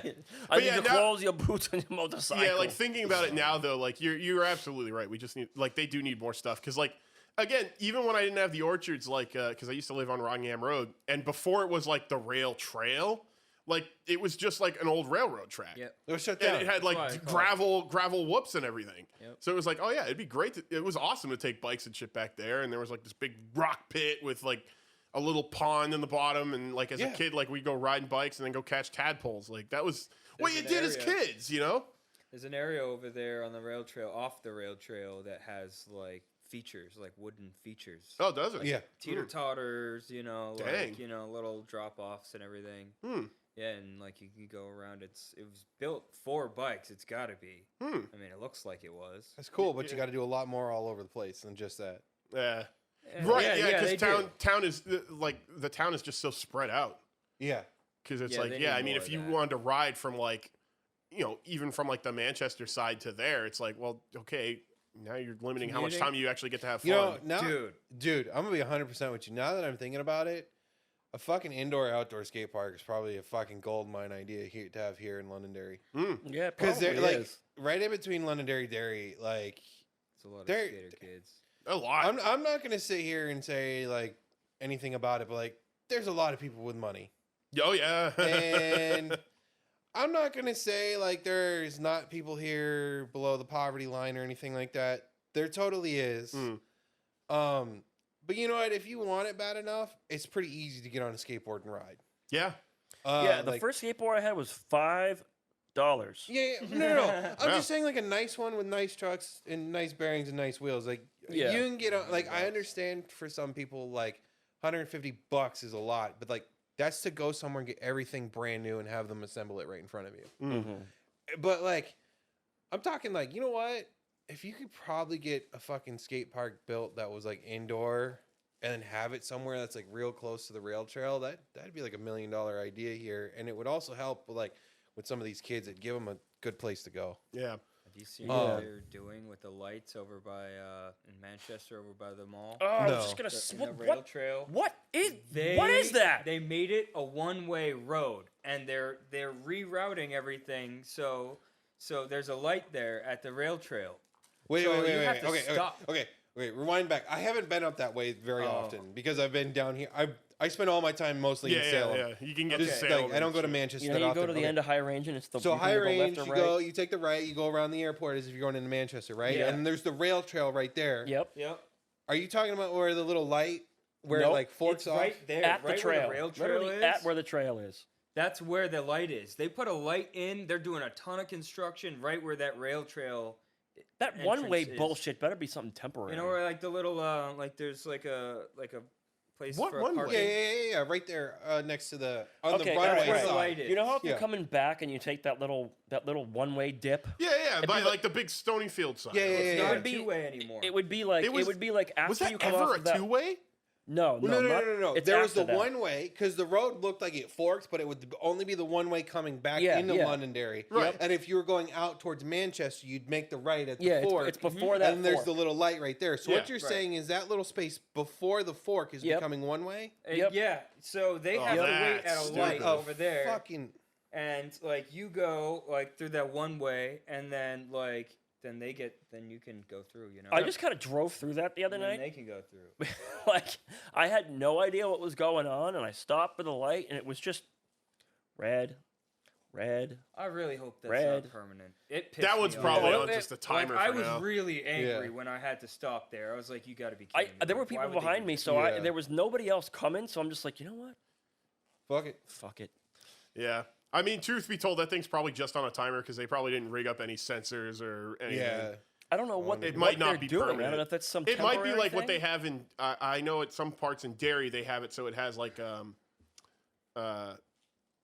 I need yeah, your now- clothes, your boots, and your motorcycle. Yeah, like thinking about it now though, like you're absolutely right. We just need they do need more stuff because like again, even when I didn't have the orchards, like because I used to live on Rockingham Road, and before it was like the rail trail, like it was just like an old railroad track. Yep. It was shut And down. it had Why I like call gravel whoops and everything. Yep. So it was like, oh yeah, it'd be great. It was awesome to take bikes and shit back there. And there was like this big rock pit with like a little pond in the bottom. And like as a Yeah. kid, like we'd go riding bikes and then go catch tadpoles. Like that was what you There's an did as area- kids, you know? There's an area over there on the rail trail, off the rail trail, that has like features, like wooden features. Oh, does it? Yeah. Teeter totters, you know, Dang. like, you know, little drop offs and everything. Yeah, and like you can go around. It was built for bikes. It's got to be. I mean, it looks like it was. That's cool, but you got to do a lot more all over the place than just that. Yeah. Yeah, Right. yeah, Yeah. they Because do. town is like the town is just so spread out. Yeah. Because it's Yeah, like, they yeah, need I mean, more if of you that. wanted to ride from like, you know, even from like the Manchester side to there, it's like, well, okay, now you're limiting how much Commuting? time you actually get to have fun. You know, now, Dude. I'm gonna be 100% with you. Now that I'm thinking about it, a fucking indoor-outdoor skate park is probably a fucking gold mine idea here to have here in Londonderry. Yeah, Because probably they're like is. right in between Londonderry, Derry. Like, It's a lot of They're- skater kids. A lot. I'm not gonna sit here and say like anything about it, but like, there's a lot of people with money, Oh yeah. and I'm not gonna say like there's not people here below the poverty line or anything like that. There totally is. But you know what? If you want it bad enough, it's pretty easy to get on a skateboard and ride. Yeah. Yeah, the like- first skateboard I had was $5. Yeah, no. I'm Yeah. just saying like a nice one with nice trucks and nice bearings and nice wheels. Like Yeah. you can get on. Like I understand for some people like $150 is a lot, but like that's to go somewhere and get everything brand new and have them assemble it right in front of you. Mm-hmm. But like, I'm talking like, you know what? If you could probably get a fucking skate park built that was like indoor and then have it somewhere that's like real close to the rail trail, that'd be like $1 million idea here, and it would also help like with some of these kids. It'd give them a good place to go. Yeah. Have you seen Yeah. what they're doing with the lights over by in Manchester, over by the mall? Oh, I No. was just gonna. In the What? rail trail. What is that? They made it a one-way road, and they're rerouting everything. So there's a light there at the rail trail. Wait, So wait, you wait, have wait. to Okay, stop. okay. Rewind back. I haven't been up that way very Oh. often because I've been down here. I spend all my time mostly in Yeah, Salem. yeah. You can get Just, to like, Salem. I don't and go to shit. Manchester You know, that you often. go to the Okay. end of high range and it's the So you can high go range, left you or go, right. you take the right, you go around the airport as if you're going into Manchester, right? Yeah. And there's the rail trail right there. Yep. Yep. Are you talking about where the little light, where Nope. it like forks It's off? right there, At the right trail. where the rail trail Literally is. at where the trail is. That's where the light is. They put a light in. They're doing a ton of construction right where that rail trail. That entrance one-way is. bullshit better be something temporary. You know where like the little like there's like a place What for one way? parking. Yeah, right there, next to the on Okay, the all right, runway where the side. light is. You know how if Yeah. you're coming back and you take that little one-way dip? Yeah, by be like the big Stonyfield side. Yeah, It's yeah, not yeah. a two-way anymore. It would be like It was- it would be like after Was that you come ever off a of that. two-way? No, Well, not- no. it's There was after the that. one way because the road looked like it forked, but it would only be the one way coming back Yeah, into yeah. Londonderry. Right. And if you were going out towards Manchester, you'd make the right at the Yeah, fork. it's before that. and there's fork. the little light right there. So Yeah, what you're right. saying is that little space before the fork is Yep. becoming one way? Yep. Yeah. So they have to wait that's at a light stupid. over there, Fucking and like you go like through that one way, and then like then you can go through. You know. I just kind of drove through that the other and then night. they can go through. Like I had no idea what was going on, and I stopped for the light, and it was just red. I really hope that's Red. not permanent. It pissed That one's me probably off. on just a timer I for was now. really angry Yeah. when I had to stop there. I was like, "You got to be I kidding me!" there were Like, why people would they do behind me, this? so Yeah. there was nobody else coming. So I'm just like, you know what? fuck it. Fuck it. Yeah. I mean, truth be told, that thing's probably just on a timer because they probably didn't rig up any sensors or anything. Yeah. I don't know what It what might not they're be doing. I permanent. don't know if that's some. It might be temporary like what they thing. have in. I know at some parts in Derry they have it so it has like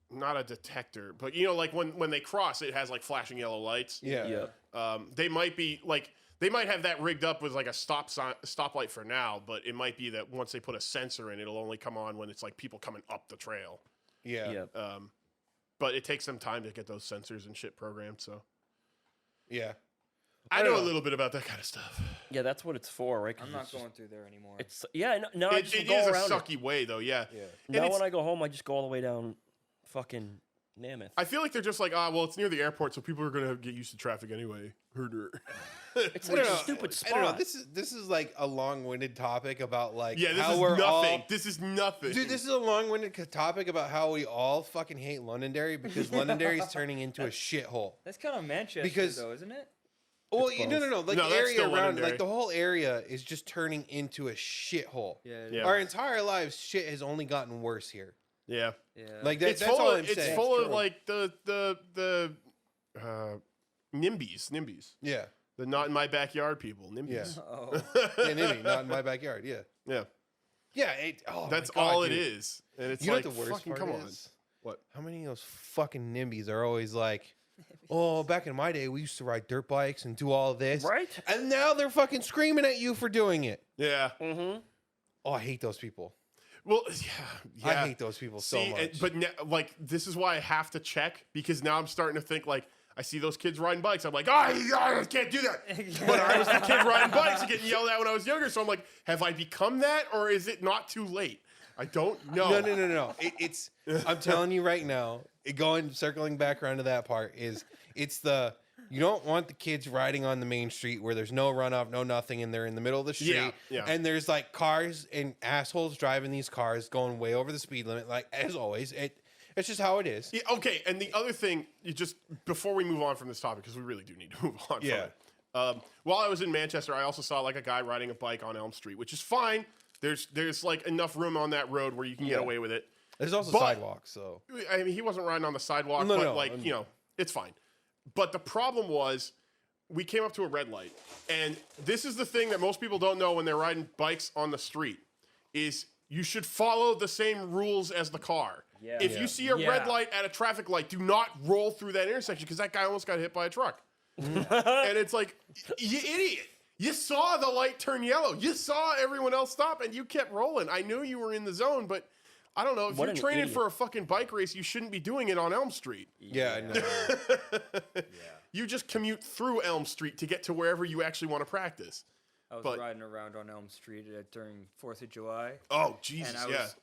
not a detector, but you know, like when they cross, it has like flashing yellow lights. Yeah. Yeah. They might be like they might have that rigged up with like a stoplight for now, but it might be that once they put a sensor in, it'll only come on when it's like people coming up the trail. Yeah. Yeah. But it takes them time to get those sensors and shit programmed. So Yeah. I I know don't a know. little bit about that kind of stuff. Yeah, that's what it's for, right? 'Cause I'm not it's just- going through there anymore. It's yeah. No, I It, just it go is a around. sucky way though. Yeah. Yeah. Now it's- when I go home, I just go all the way down, fucking Mammoth. I feel like they're just like, well, it's near the airport, so people are gonna get used to traffic anyway. Herder. It's I like don't a know. stupid I don't know. spot. This is like a long-winded topic about like Yeah, this how is we're nothing. all. This is nothing. Dude, this is a long-winded topic about how we all fucking hate Londonderry because Londonderry's turning into a shithole. That's kind of Manchester, Because- though, isn't it? Well, It's no. Like No, the that's area still around, Londonderry. like the whole area is just turning into a shithole. Yeah. Our entire lives, shit has only gotten worse here. yeah. Yeah. Like that, It's that's full all of I'm it's saying. full of true. like the NIMBYs. Yeah. The not in my backyard people, NIMBYs. Yeah. Oh, Yeah, NIMBY, not in my backyard. Yeah. Yeah. Yeah. Oh That's my God, all dude. it is. And it's You know like, what the worst fucking part come on. is? What? How many of those fucking NIMBYs are always like, oh, back in my day, we used to ride dirt bikes and do all this. Right? And now they're fucking screaming at you for doing it. Yeah. Mm-hmm. Oh, I hate those people. Well, yeah. I hate those people so much. But like, this is why I have to check, because now I'm starting to think, like, I see those kids riding bikes. I'm like, I can't do that. But I was the kid riding bikes and getting yelled at when I was younger. So I'm like, have I become that, or is it not too late? I don't know. No. It's. I'm telling you right now. Circling back around to that part it's the. You don't want the kids riding on the main street where there's no runoff, no nothing, and they're in the middle of the street. Yeah. And there's like cars and assholes driving these cars going way over the speed limit. Like as always, it's just how it is. Yeah, okay, and the other thing, before we move on from this topic, because we really do need to move on from it. While I was in Manchester, I also saw like a guy riding a bike on Elm Street, which is fine. There's like enough room on that road where you can get away with it. There's also But- sidewalks, so I mean, he wasn't riding on the sidewalk, No, but no, like, I'm- you know, it's fine. But the problem was, we came up to a red light, and this is the thing that most people don't know when they're riding bikes on the street, is you should follow the same rules as the car. Yeah. If you see a red light at a traffic light, do not roll through that intersection, because that guy almost got hit by a truck. And it's like, you idiot. You saw the light turn yellow. You saw everyone else stop, and you kept rolling. I knew you were in the zone, but I don't know. If What you're an training idiot. for a fucking bike race, you shouldn't be doing it on Elm Street. yeah, I know. You just commute through Elm Street to get to wherever you actually want to practice. I was But- riding around on Elm Street during 4th of July. Oh, Jesus, And I was,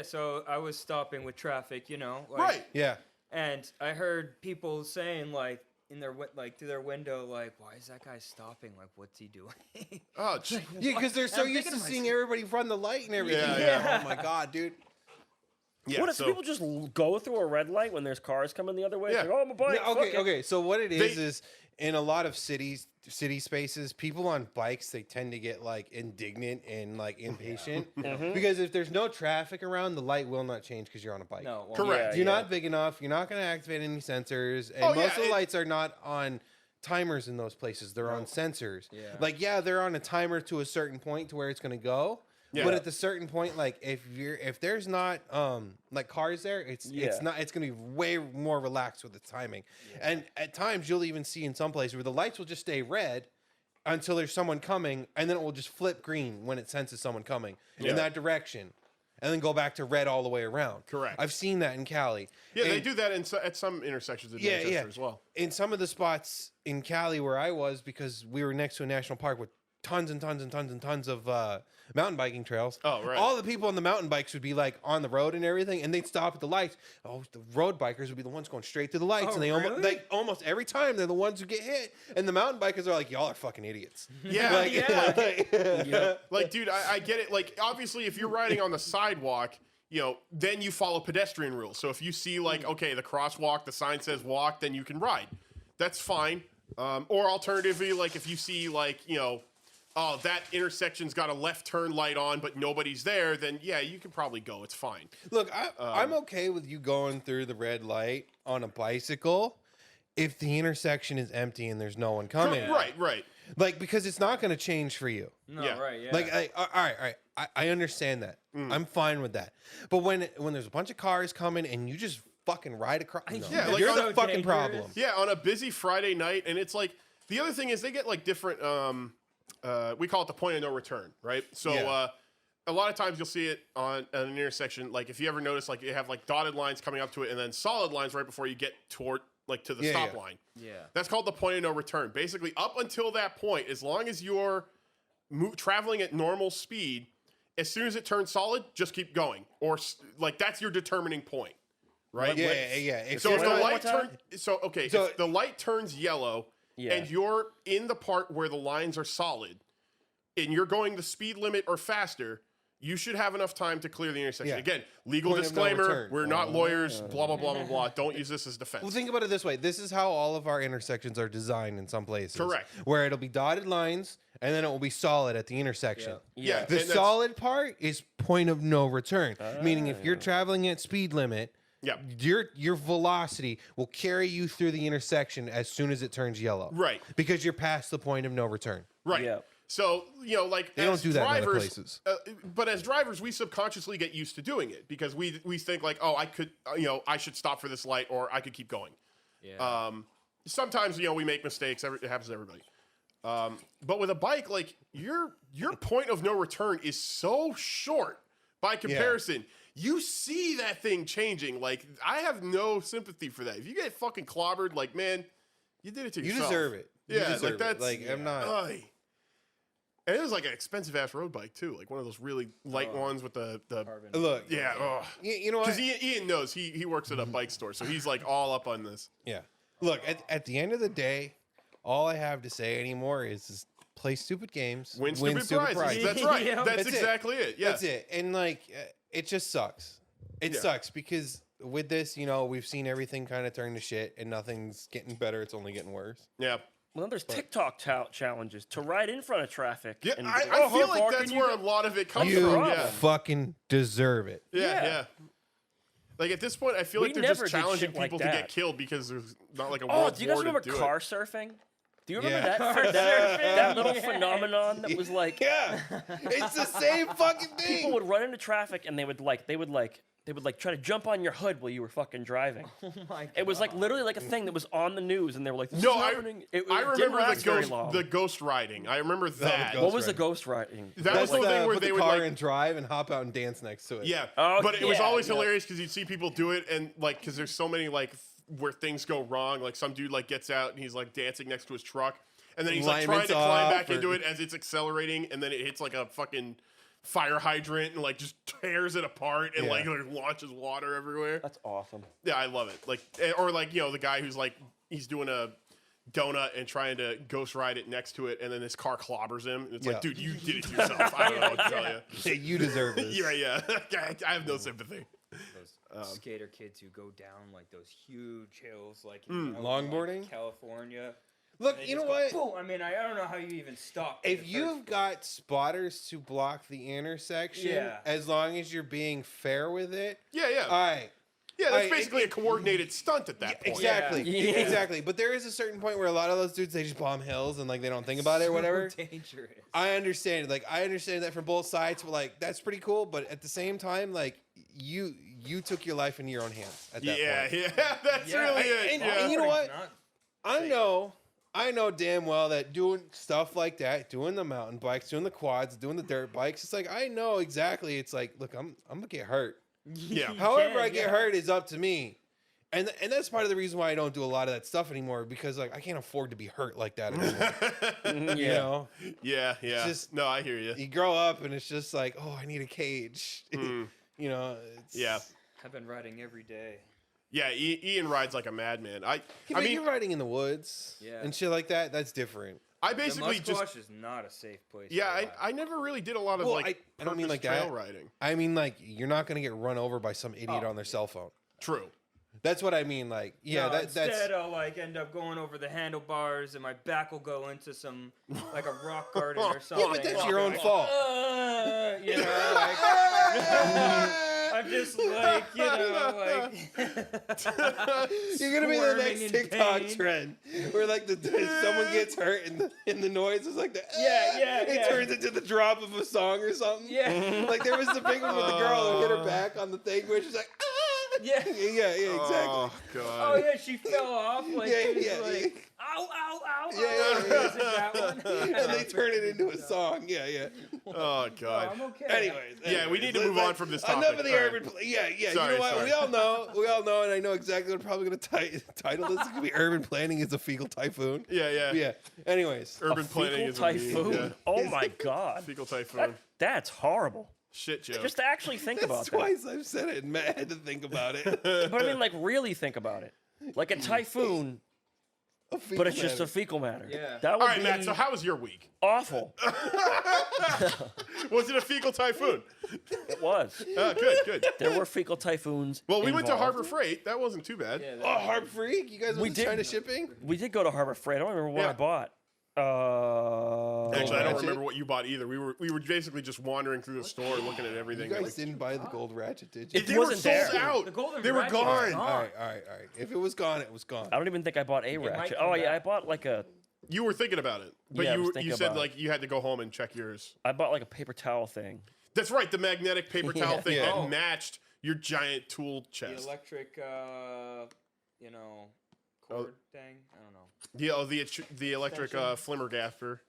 so I was stopping with traffic, you know. Like, Right. Yeah. And I heard people saying, like, in their through their window, like, why is that guy stopping? Like, what's he doing? Oh, gee. Yeah, because they're so I'm used to thinking to seeing myself- everybody run the light and everything. Yeah. Oh my God, dude. Yeah, What if so- people just go through a red light when there's cars coming the other way? Yeah. It's like, oh, I'm a bike. Yeah, fuck it. okay. So what it They- is in a lot of city spaces, people on bikes, they tend to get like indignant and like impatient because if there's no traffic around, the light will not change because you're on a bike. No, well, Correct. You're not big enough. You're not going to activate any sensors, and Oh, most yeah, of the lights are not on timers in those places. They're on sensors. Yeah. Like they're on a timer to a certain point to where it's going to go. Yeah. But at the certain point, like if there's not like cars there, it's going to be way more relaxed with the timing. And at times you'll even see in some places where the lights will just stay red until there's someone coming, and then it will just flip green when it senses someone coming in that direction, and then go back to red all the way around. Correct. I've seen that in Cali. Yeah, they And- do that at some intersections in Manchester as well. in some of the spots in Cali where I was, because we were next to a national park with tons and tons and tons and tons of mountain biking trails. Oh, right. All the people on the mountain bikes would be like on the road and everything, and they'd stop at the lights. Oh, the road bikers would be the ones going straight through the lights, Oh, and they really? almost every time they're the ones who get hit. And the mountain bikers are like, y'all are fucking idiots. Yeah, Yep. Like, dude, I get it. Like, obviously, if you're riding on the sidewalk, you know, then you follow pedestrian rules. So if you see, like, okay, the crosswalk, the sign says walk, then you can ride. That's fine. Or alternatively, like, if you see, like, you know, oh, that intersection's got a left turn light on, but nobody's there, then yeah, you can probably go. It's fine. Look, I'm okay with you going through the red light on a bicycle if the intersection is empty and there's no one coming. Right. Like, because it's not going to change for you. No, Yeah. right, yeah. Like, all right. I understand that. I'm fine with that. But when there's a bunch of cars coming and you just fucking ride across, no, Yeah, like you're on the a- fucking dangerous. problem. Yeah, on a busy Friday night, and it's like, the other thing is they get, like, different, we call it the point of no return, right? So, Yeah. a lot of times you'll see it on an intersection, like, if you ever notice, like, you have, like, dotted lines coming up to it, and then solid lines right before you get toward, like, to the stop line. yeah. That's called the point of no return. Basically, up until that point, as long as you're traveling at normal speed, as soon as it turns solid, just keep going. Or, like, that's your determining point, right? Yeah. Like, If so you're if the not- light turns, so So- if the light turns yellow and you're in the part where the lines are solid, and you're going the speed limit or faster, you should have enough time to clear the intersection. Yeah. Again, legal Point of no disclaimer: return. we're not lawyers. Blah blah blah blah blah. Don't use this as defense. Well, think about it this way. This is how all of our intersections are designed in some places. Correct. Where it'll be dotted lines, and then it will be solid at the intersection. Yeah, The and that's- solid part is point of no return. Meaning if you're traveling at speed limit Yeah. Your velocity will carry you through the intersection as soon as it turns yellow. Right. Because you're past the point of no return. Right. Yeah. So, you know, like, They as don't do that in other drivers, places. But as drivers, we subconsciously get used to doing it because we think like, oh, I could, I should stop for this light or I could keep going. Yeah. Sometimes, we make mistakes. It happens to everybody. But with a bike, like, your point of no return is so short by comparison. You see that thing changing. Like, I have no sympathy for that. If you get fucking clobbered, like, man, you did it to You yourself. deserve it. You Yeah, deserve like it. that's Like, I'm not. Ay. And it was like an expensive ass road bike too, like one of those really light ones with the Carbon. Look, yeah. you know what? Because Ian knows he works at a bike store, so he's like all up on this. Yeah. Look, at the end of the day, all I have to say anymore is play stupid games, Win stupid prizes. That's right. Yeah. That's That's it. exactly it. Yeah. That's it. And like, it just sucks. It Yeah. sucks because with this, we've seen everything kind of turn to shit, and nothing's getting better. It's only getting worse. Yeah. Well, then there's TikTok challenges to ride in front of traffic. Yeah. and I how feel far like can that's you where go? a lot of it comes You from. problem. Yeah. fucking deserve it. Yeah. Yeah. Yeah. Like at this point, I feel We like they're never just did challenging shit like people to get that. killed because there's not like a Oh, world do you guys war remember to do car it. surfing? Do you remember Yeah. that? That little phenomenon that was like Yeah, it's the same fucking thing. people would run into traffic and they would try to jump on your hood while you were fucking driving. Oh my God. It was like literally like a thing that was on the news, and they were like, "This No, is I happening." It I didn't remember last very long. the ghost riding. I remember that. ghost What was the riding. ghost riding? That was the thing where put they the would car like and drive and hop out and dance next to it. Yeah, Oh, but it was yeah, always yeah. hilarious because you'd see people do it, and like, because there's so many like where things go wrong. Like some dude like gets out and he's like dancing next to his truck, and then he's like trying Alignment's to climb off, back or- into it as it's accelerating, and then it hits like a fucking fire hydrant and like just tears it apart and Yeah. like launches water everywhere. That's awesome. Yeah, I love it. Like, or like the guy who's like he's doing a donut and trying to ghost ride it next to it, and then his car clobbers him. And it's like, Yeah. dude, you did it to yourself. I don't know what to tell you. Hey, you deserve this. Yeah. I have no sympathy. Those skater kids who go down like those huge hills, like in, Longboarding? like, California. Look, They you just know go, what? Boom. I mean, I don't know how you even stop. in the If first you've got spotters to block the intersection, Yeah. as long as you're being fair with it, Yeah. all right. Yeah, that's I- basically a coordinated stunt at that point. Exactly. Yeah. Exactly. But there is a certain point where a lot of those dudes, they just bomb hills and like they don't think about it or whatever. So dangerous. I understand. Like I understand that from both sides, but like that's pretty cool. But at the same time, like you took your life into your own hands at that Yeah, point. yeah, that's Yeah. really it. And- Yeah. and you know what? It's not- I know damn well that doing stuff like that, doing the mountain bikes, doing the quads, doing the dirt bikes, it's like I know exactly. It's like, look, I'm gonna get hurt. Yeah. However I get hurt is up to me. And that's part of the reason why I don't do a lot of that stuff anymore, because like I can't afford to be hurt like that anymore. You know? Yeah. just- No, I hear you. You grow up and it's just like, oh, I need a cage. You know? It's, Yeah. I've been riding every day. Yeah, Ian rides like a madman. I I mean, mean, you're riding in the woods Yeah. and shit like that. That's different. I The basically just Musquash is not a safe place. yeah, to I, ride. I never really did a lot of Well, like I don't mean purpose like trail that. riding. I mean, like, you're not going to get run over by some idiot Oh, on their cell phone. True. That's what I mean. Like, yeah, No, that's. instead I'll like end up going over the handlebars and my back will go into some like a rock garden or something. Yeah, but that's your own fault. You know, like I'm just like, you know, like You're gonna be the squirming next in TikTok pain. trend where like someone gets hurt and the noise is like the Yeah, it turns into the drop of a song or something. Yeah. Like there was the big one with the girl who hit her back on the thing where she's like Yeah. yeah exactly. Oh Oh god. yeah, she fell off. Like, Yeah, she was yeah, like, ow, ow, ow, Yeah, ow. yeah, Is it that one? And they turn it into a song. Yeah. Oh Oh, god. I'm okay. Anyways, Yeah, we need to let's- move on from this Enough topic. of the All right. urban. Yeah. You Sorry, know what? sorry. We all know, and I know exactly what I'm probably gonna title this. It's gonna be "Urban Planning is a Fecal Typhoon." Yeah. Yeah. Anyways, Urban planning Fecal is a meme, typhoon. yeah. Oh my god. Fecal typhoon. That's horrible. Shit joke. Just to actually think about that's that. twice I've said it, and Matt had to think about it. But I mean, like, really think about it. Like a typhoon, A fecal but it's just a matter. fecal matter. Yeah. That would All right, be Matt. So how was your week? awful. Was it a fecal typhoon? It was. Good. There were fecal typhoons. Well, we went to involved. Harbor Freight. That wasn't too bad. Yeah, Oh, Harbor Freak! You guys We went to did- China shipping? We did go to Harbor Freight. I don't remember what Yeah. I bought. Actually, I don't Ratchet? remember what you bought either. We were basically just wandering through the store looking at You everything. guys that we- didn't buy the gold ratchet, did you? It they were wasn't sold there. out. The golden They were ratchet is gone. gone. All right. If it was gone, it was gone. I don't even think I bought a might ratchet. come Oh yeah, I back. bought like a You were thinking about it, but Yeah, I was you thinking said about like you had to go home and check yours. paper towel thing. That's right, the magnetic paper towel Yeah. thing Yeah. that matched your giant tool The chest. electric, you know, cord thing. I don't know. The electric flimmer gaffer.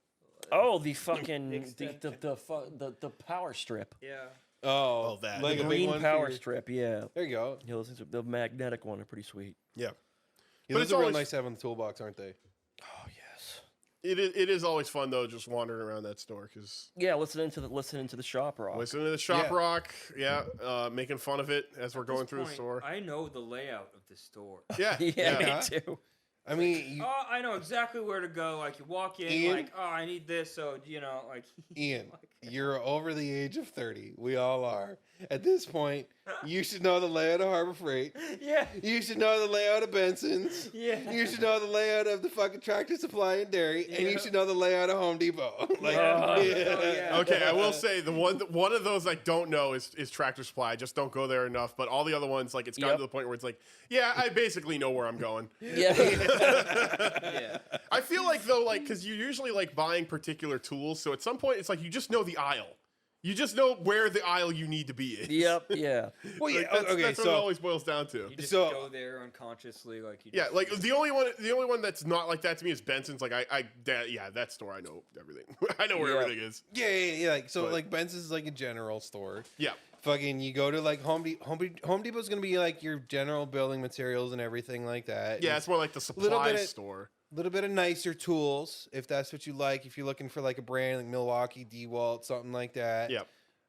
Oh, the fucking Extension. the power strip. Yeah. Oh, that. like The a big green one for power your- strip, yeah. There you go. Yeah, those things are, the magnetic one are pretty sweet. Yeah. Yeah, But those it's are real always- nice to have in the toolbox, aren't they? Oh yes. It is always fun though, just wandering around that store because Yeah, listening to the shop rock. listening to the shop Yeah. rock, making fun of it as we're At this going through the point, store. I know the layout of the store. Yeah, Yeah, Yeah. me too. I mean, Oh, I know exactly where to go. Like you walk in, Ian? like, oh, I need this, so you know, like. Ian, you're over the age of 30. We all are. At this point, you should know the layout of Harbor Freight. Yeah. You should know the layout of Benson's. Yeah. You should know the layout of the fucking Tractor Supply and Dairy, and you Yeah. should know the layout of Home Depot. Like, Oh, yeah. Okay, I will say one of those I don't know is Tractor Supply. I just don't go there enough. But all the other ones, like it's gotten Yep. to the point where it's like, yeah, I basically know where I'm going. Yeah. Yeah. I feel like though, like because you're usually like buying particular tools, so at some point it's like you just know the aisle. You just know where the aisle you need to be is. Yep. Yeah. well, yeah, Like, that's, okay, that's what it so always boils down to. You just So- go there unconsciously, like you. Yeah, just- like the only one that's not like that to me is Benson's. Like that store I know everything. I know where Yeah. everything is. yeah. Like, so But- like Benson's is like a general store. Yeah, Fucking, you go to like Home Depot's gonna be like your general building materials and everything like that. yeah, it's more like the Little bit supply of- store. A little bit of nicer tools if that's what you like. If you're looking for like a brand like Milwaukee, DeWalt, something like that. Yeah,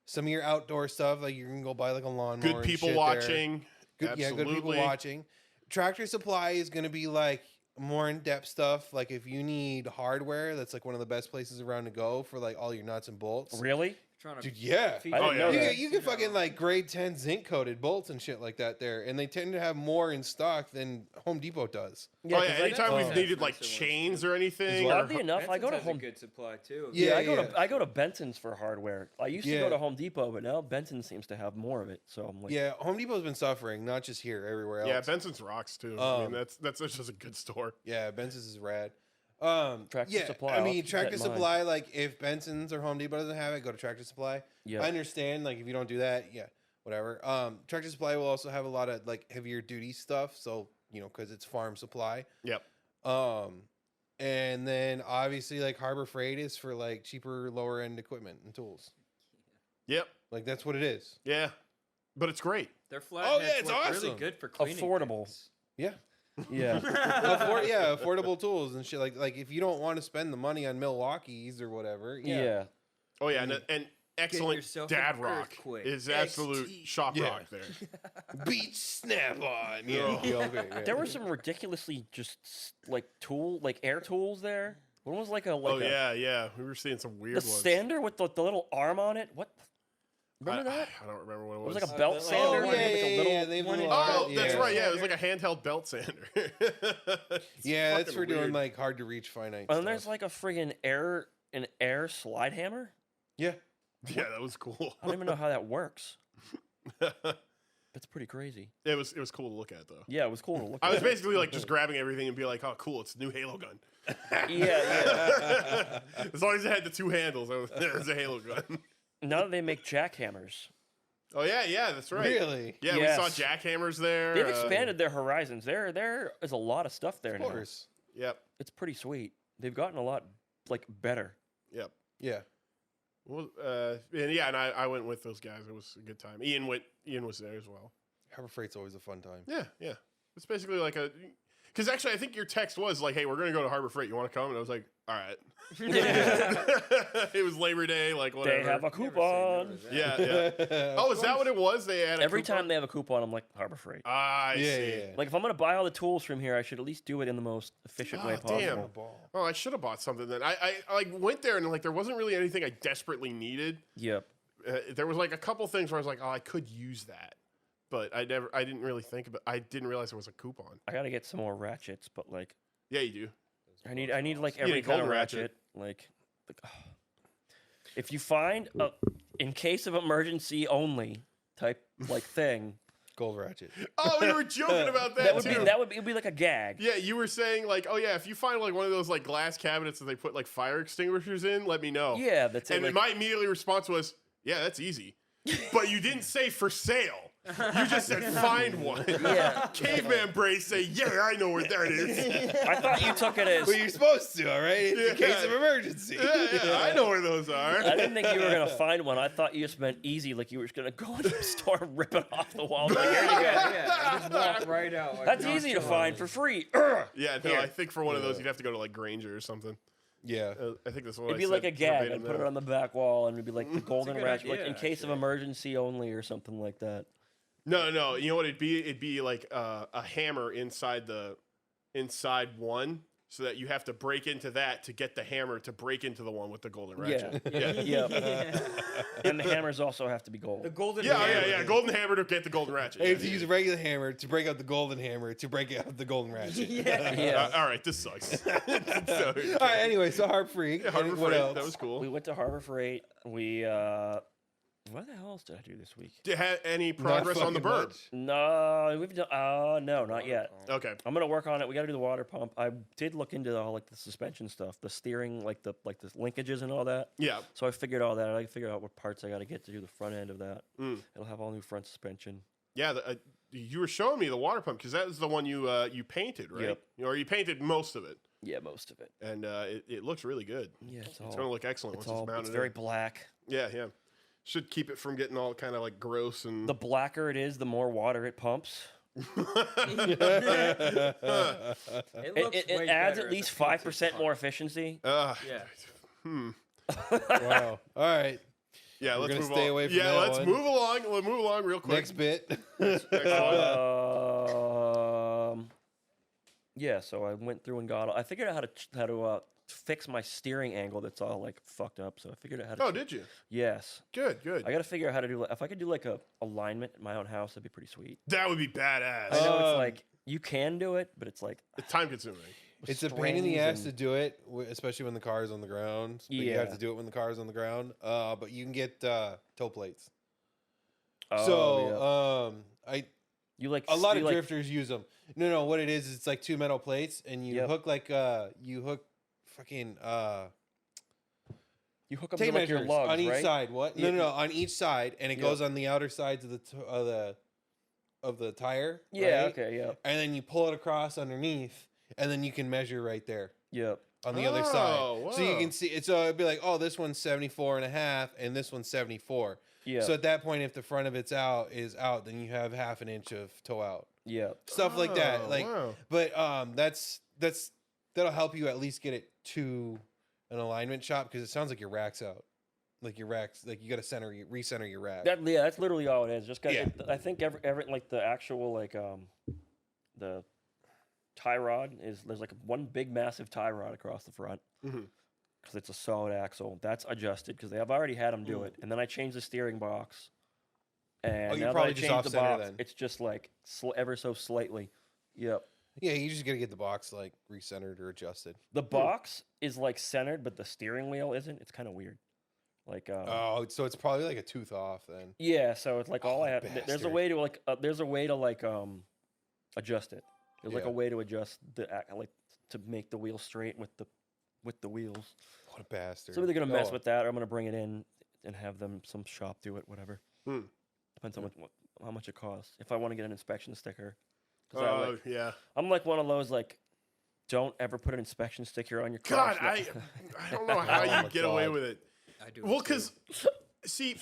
Some of your outdoor stuff, like you can go buy like a lawnmower. good and people shit there. watching. Good, yeah, good people Absolutely. watching. Tractor Supply is going to be like more in depth stuff. Like if you need hardware, that's like one of the best places around to go for like all your nuts and bolts. Really? trying to. Dude, yeah. feed I didn't you know You that. get, you get fucking like grade 10 zinc coated bolts and shit like that there, and they tend to have more in stock than Home Depot does. Oh yeah, 'cause I anytime go- we've Oh. needed like Expensive ones, chains too. or anything. well. Or, Oddly enough, I go to Benson's has a Home. good supply too. Yeah. I go to Benson's for hardware. I used to Yeah. go to Home Depot, but now Benson seems to have more of it. So I'm like, Yeah, Home Depot's been suffering, not just here, everywhere else. yeah, Benson's rocks too. I mean, Um, that's just a good store. Yeah, Benson's is rad. Tractor yeah, Supply, I I'll mean, keep that Tractor in mind. Supply, like if Benson's or Home Depot doesn't have it, go to Tractor Supply. Yeah. I understand, like if you don't do that, yeah, whatever. Tractor Supply will also have a lot of like heavier duty stuff, so you know, because it's farm supply. Yep. And then obviously like Harbor Freight is for like cheaper, lower end equipment and tools. Yep. Like that's what it is. Yeah. But it's great. Their flatheads yeah, it's look awesome. really good for cleaning. Affordable. things. Yeah. Yeah. Affordable tools and shit. Like if you don't want to spend the money on Milwaukee's or whatever, yeah. Oh yeah, and excellent yourself dad an rock earthquake. is absolute XT. shock Yeah. rock there. beach snap on. Yeah. Oh. Yeah, okay, yeah. There were some ridiculously just like air tools there. One was like a Oh yeah. We were seeing some weird the ones. sander with the little arm on it. What? Remember that? I don't remember what it It was. was like a Oh, belt the- sander. Oh, and yeah, it had, like, a little- they have one little- Oh, that's yeah. right. Yeah, it was like a handheld belt sander. Yeah, that's fucking for doing weird. like hard to reach finite. And then there's stuff. like a friggin' air slide hammer. Yeah. Yeah, that was cool. I don't even know how that works. It's pretty crazy. It was cool to look at though. Yeah, it was cool to look I was at. basically like just grabbing everything and be like, oh cool, it's a new Halo gun. Yeah. As long as it had the two handles, it was a Halo gun. Now that they make jackhammers, Oh yeah, that's right. Really? Yeah, Yes. we saw jackhammers there. they've expanded their horizons. There is a lot of stuff there Of now. course. Yep. It's pretty sweet. They've gotten a lot like better. Yep. Yeah. Well, and I went with those guys. It was a good time. Ian was there as well. Harbor Freight's always a fun time. Yeah. It's basically like because actually I think your text was like, hey, we're gonna go to Harbor Freight. You want to come? And I was like, all right. It was Labor Day, like whatever. They have a Never say no coupon. to that. Yeah. Oh, is that what it was? They had Every coupon? time they have a coupon, I'm like Harbor Freight. I Yeah, see. yeah. Like if I'm gonna buy all the tools from here, I should at least do it in the most efficient way Oh, damn. possible. Oh, I should have bought something then. I like went there and like there wasn't really anything I desperately needed. Yep. There was like a couple things where I was like, oh, I could use that, but I didn't really think about. I didn't realize there was a coupon. I gotta get some more ratchets, but like Yeah, you do. I need like need every a kind of golden ratchet. ratchet. Like, if you find a in case of emergency only type like thing, Gold ratchet. Oh, we were joking about that, that would too. be it'd be like a gag. Yeah, you were saying like, oh yeah, if you find like one of those like glass cabinets that they put like fire extinguishers in, let me know. Yeah, that's it. And Like, my immediately response was, yeah, that's easy. But you didn't say for sale. You just said find one. Yeah. Caveman Brace say, yeah, I know where that is. I thought you took it as. Well, you're supposed to, all right? Yeah. In case of emergency. Yeah, I know where those are. I didn't think you were gonna find one. I thought you just meant easy, like you were just gonna go into the store and rip it off the wall. Like, here you go. Yeah, just walk right out. Like, That's easy to find nonchalantly. for free. Yeah, no, Here. I think for one of those you'd have to go to like Granger or something. Yeah. I think that's what It'd I be said like a gag. verbatim I'd put there. it on the back wall, and it'd be like the golden good ratchet, like idea, in case of actually. emergency only or something like that. No. You know what it'd be? It'd be like a hammer inside one, so that you have to break into that to get the hammer to break into the one with the golden ratchet. Yeah. And the hammers also have to be The gold. golden. Yeah, hammer. golden hammer to get the golden ratchet. You have to use a regular hammer to break out the golden hammer to break out the golden ratchet. Yeah. All right, this sucks. So, All right, anyway, so Harp Freak. Harbor What Freight, else? that was cool. We went to Harbor Freight. We what the hell else did I do this week? Did have any Not progress on the fucking Burb? much. No, we've done. No, not yet. Okay. I'm gonna work on it. We got to do the water pump. I did look into all like the suspension stuff, the steering, like the linkages and all that. Yeah. So I figured all that. I figured out what parts I got to get to do the front end of that. Mm. It'll have all new front suspension. Yeah. You were showing me the water pump because that was the one you painted, right? Yep. Or you painted most of it, Yeah, most of it. and it looks really good. Yeah, It's going to look excellent it's once all it's mounted. it's very in. black. Yeah. Should keep it from getting all kind of like gross and. The blacker it is, the more water it pumps. It looks It way adds better at as a least painted 5% part. more efficiency. Yeah. Wow. All right. Yeah, We're let's gonna move stay on. away from yeah, that let's one. move along. We'll move along real quick. Next bit. Next one. Yeah, so I went through and got. I figured out how to fix my steering angle that's all like fucked up. So I figured out how to. Oh, did you? Yes. Good. I got to figure out how to do. If I could do like a alignment in my own house, that'd be pretty sweet. That would be badass. I know it's Um, like you can do it, but it's like It's time consuming. with It's a pain in the strings ass and- to do it, especially when the car is on the ground. But you have Yeah. to do it when the car is on the ground. But you can get toe plates. Oh, So yeah. You like a lot you of like, drifters use them. No, what it is, it's like two metal plates, and you Yep. hook fucking you hook up tape to like your measures lugs, on each right? side. What? Yeah. No, on each side, and it Yep. goes on the outer sides of the tire. Yeah. right? Okay. Yeah. And then you pull it across underneath, and then you can measure right there Yep. on the other Oh, side. So you wow. can see it. So it'd be like, oh, this one's 74 and a half, and this one's 74. Yeah. So at that point, if the front of it's out, then you have half an inch of toe out. Yeah. Stuff like that. Oh, Like, wow. but that'll help you at least get it to an alignment shop because it sounds like your rack's out. Like your rack's like you got to recenter your rack. That's literally all it is. Just got. Yeah. I think every like the actual like the tie rod is there's like one big massive tie rod across the front Mhm. because it's a solid axle. That's adjusted because I've already had them do it, and then I changed the steering box. And you're now probably that I just changed the off-center box, then. it's just like ever so slightly. Yep. Yeah, you just got to get the box like recentered or adjusted. The box is like centered, but the steering wheel isn't. It's kind of weird. Like Oh, so it's probably like a tooth off then. yeah, so it's like all Oh, I have. There's a bastard. way to like. There's a way to like adjust it. There's like Yeah. a way to adjust like to make the wheel straight with the wheels. What a bastard. So they're gonna mess Oh. with that, or I'm gonna bring it in and have some shop do it. Whatever. Hmm. Depends on how much it costs. If I want to get an inspection sticker, 'cause I Oh, like, yeah. I'm like one of those like. Don't ever put an inspection sticker on your God, car. I don't know how Oh you my get away God. with it. I do. Well, too. because, see,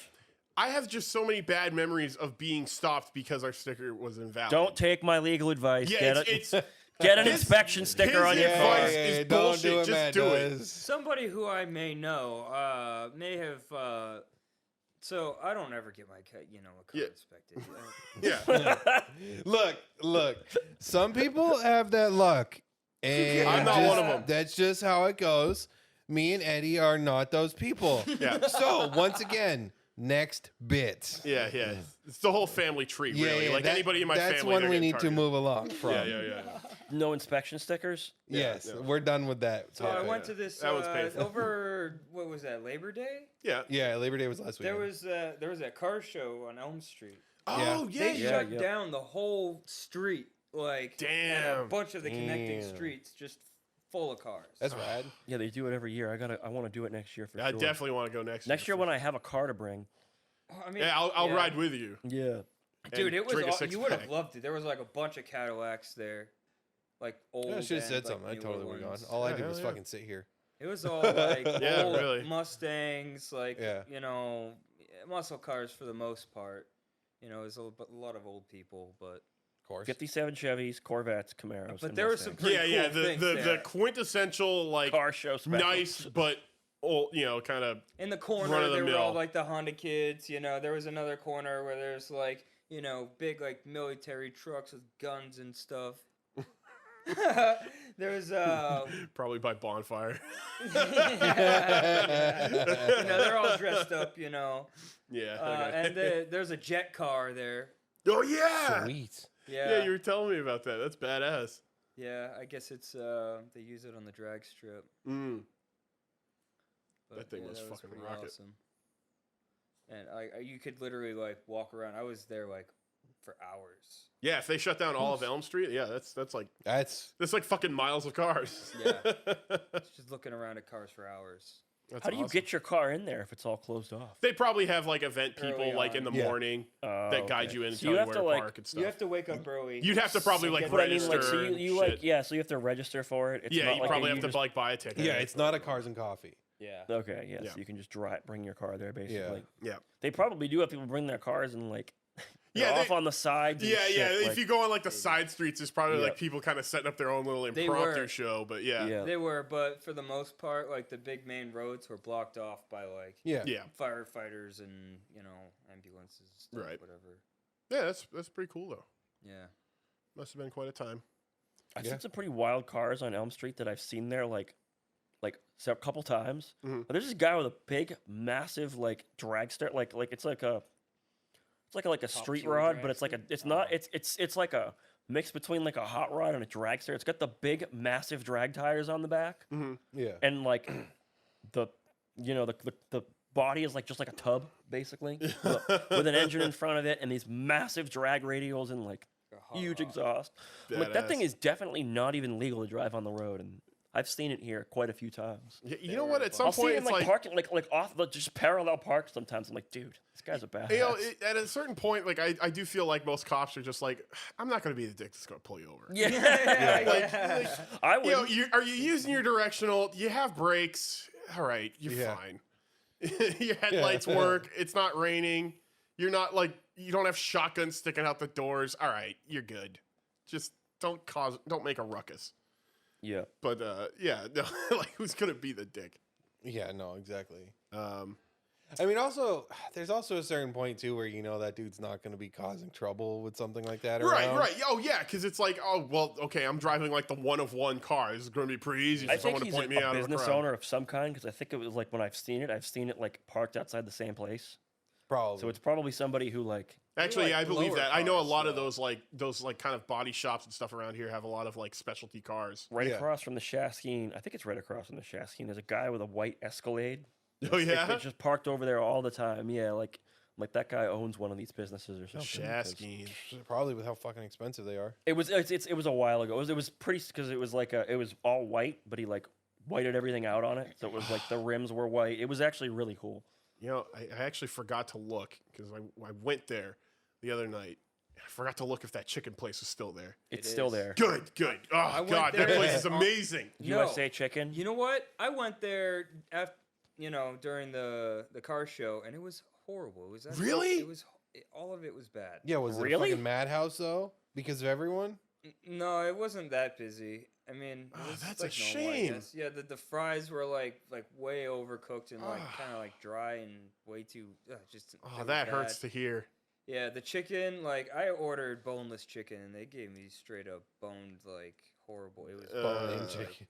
I have just so many bad memories of being stopped because our sticker was invalid. Don't take my legal advice. Yeah, get it's get an his- inspection sticker his on your car. advice is don't do bullshit, what just Matt do it. does. somebody who I may know may have. So I don't ever get my car, a car Yeah. inspected. Yeah. Look. Some people have that luck, and I'm not one of 'em. That's just how it goes. Me and Eddie are not those people. Yeah. So once again, next bit. Yeah. It's the whole family tree, really. Like anybody in my that's family. one they're we getting need to targeted. move along from. Yeah. No inspection stickers. Yes, Yeah. we're done with that. So I Yeah, went yeah. to this That was painful. over what was that, Labor Day? Yeah. Yeah, Labor Day was last week. There was a car show on Elm Street. Oh yeah. They Yeah, shut yeah. down the whole street, like and a Damn. bunch of the connecting Damn. streets just full of cars. That's rad. Yeah, they do it every year. I want to do it next year for I sure. definitely want to go next Next year when I have a car to bring. I mean, Yeah, I'll ride with you. Yeah. Dude, and it was drink a you would have six-pack. loved it. There was like a bunch of Cadillacs there, like old. I should have and, said like, something. I newer totally would have gone. ones. All I Yeah, did was hell yeah. fucking sit here. It was all like Yeah, old really. Mustangs, like Yeah. you know, muscle cars for the most part. You know, it was a lot of old people, but Of course. 57 Chevys, Corvettes, Camaros. But and there was some Mustangs. pretty Yeah, cool the things the there. quintessential like car show specials. nice but old, kind of In the corner, run of the there were all mill. like the Honda kids. You know, there was another corner where there's like big like military trucks with guns and stuff. There was probably by bonfire. they're all dressed up. Yeah. And there's a jet car there. oh yeah. Sweet. Yeah, you were telling me about that. That's badass. Yeah, I guess it's they use it on the drag strip. Mm. But, That thing was that fucking pretty rocket. Awesome. And you could literally like walk around. I was there like for hours. Yeah, if they shut down all of Elm Street, yeah, that's like That's fucking miles of cars. Yeah. Just looking around at cars for hours. That's How do you awesome. get your car in there if it's all closed off? They probably have like event people Early like in the on. Yeah. morning Oh, that guide okay. you in and So tell you you have where to, to like- park and stuff. You have to wake up early. You'd have to probably like But I mean, register. like, so and you shit. like, yeah, so you have to register for it. It's Yeah, not you like probably you have to just- like buy a ticket. yeah. It's not a cars and coffee. Yeah. Okay, yeah, Yeah. so you can just bring your car there, basically. Yeah. They probably do have people bring their cars and like, Yeah, off they- on the sides. And Yeah, shit, yeah. like- If you go on like the side streets, there's probably Yeah. like people kind of setting up their own little They impromptu were. show. But yeah, yeah. They were, but for the most part, like the big main roads were blocked off by like Yeah. yeah, firefighters and ambulances, and stuff, Right. whatever. yeah. That's pretty cool though. Yeah. Must have been quite a time. I've Yeah. seen some pretty wild cars on Elm Street that I've seen there a couple times. Mhm. But there's this guy with a big, massive like dragster, like it's like a street fuel rod, but it's like dragster? it's not it's like a mix between like a hot rod and a dragster. It's got the big, massive drag tires on the back, Yeah. and like the body is like just like a tub basically, with an engine in front of it and these massive drag radials and like A hot huge rod. exhaust. I'm like, that thing Badass. is definitely not even legal to drive on the road, and I've seen it here quite a few times. You know what? At some I'll see point, it in it's like, like parking, like off the just parallel park. Sometimes I'm like, dude, this guy's a badass. at a certain point, like I do feel like most cops are just like, I'm not going to be the dick that's going to pull you over. yeah, Like, I you know, would. are you using your directional? You have brakes. All right, you're Yeah. fine. Your headlights work. It's not raining. You're not like you don't have shotguns sticking out the doors. All right, you're good. Just don't make a ruckus. Yeah, But yeah, no, like who's gonna be the dick? Yeah. No. Exactly. Um, I mean, also, there's also a certain point too where that dude's not going to be causing trouble with something like that. right, around. right. Oh yeah, because it's like, oh well, okay, I'm driving like the one of one car. This is gonna be pretty easy I for think someone to he's point me a out of a business crowd. owner of some kind because I think it was like when I've seen it like parked outside the same place. Probably. So it's probably somebody who like Actually, like I believe lower that. I know a cars, lot of though. those kind of body shops and stuff around here have a lot of like specialty cars. right Yeah. across from the Shaskeen. I think it's right across from the Shaskeen. There's a guy with a white Escalade. Oh It's yeah, just parked over there all the time. Yeah, like that guy owns one of these businesses or something. 'cause Shaskeen. probably with how fucking expensive they are. It was it was a while ago. It was pretty because it was like it was all white, but he like whited everything out on it. So it was like the rims were white. It was actually really cool. You know, I actually forgot to look because I went there the other night. I forgot to look if that chicken place was still there. It's It still is. there. Good, good. Oh went god, that there place is on- amazing. USA Chicken. You know what? I went there after during the car show, and it was horrible. It was actually- Really? It was all of it was bad. Yeah. Was it Really? a fucking madhouse though? Because of everyone. No, it wasn't that busy. I mean, it Oh, was that's a like normal, I shame. guess. Yeah, the fries were like way overcooked and like Ah. kind of like dry and way too just. Oh, they were that hurts bad. to hear. Yeah, the chicken, like I ordered boneless chicken and they gave me straight up boned, like horrible. It was Bone-in Uh, chicken.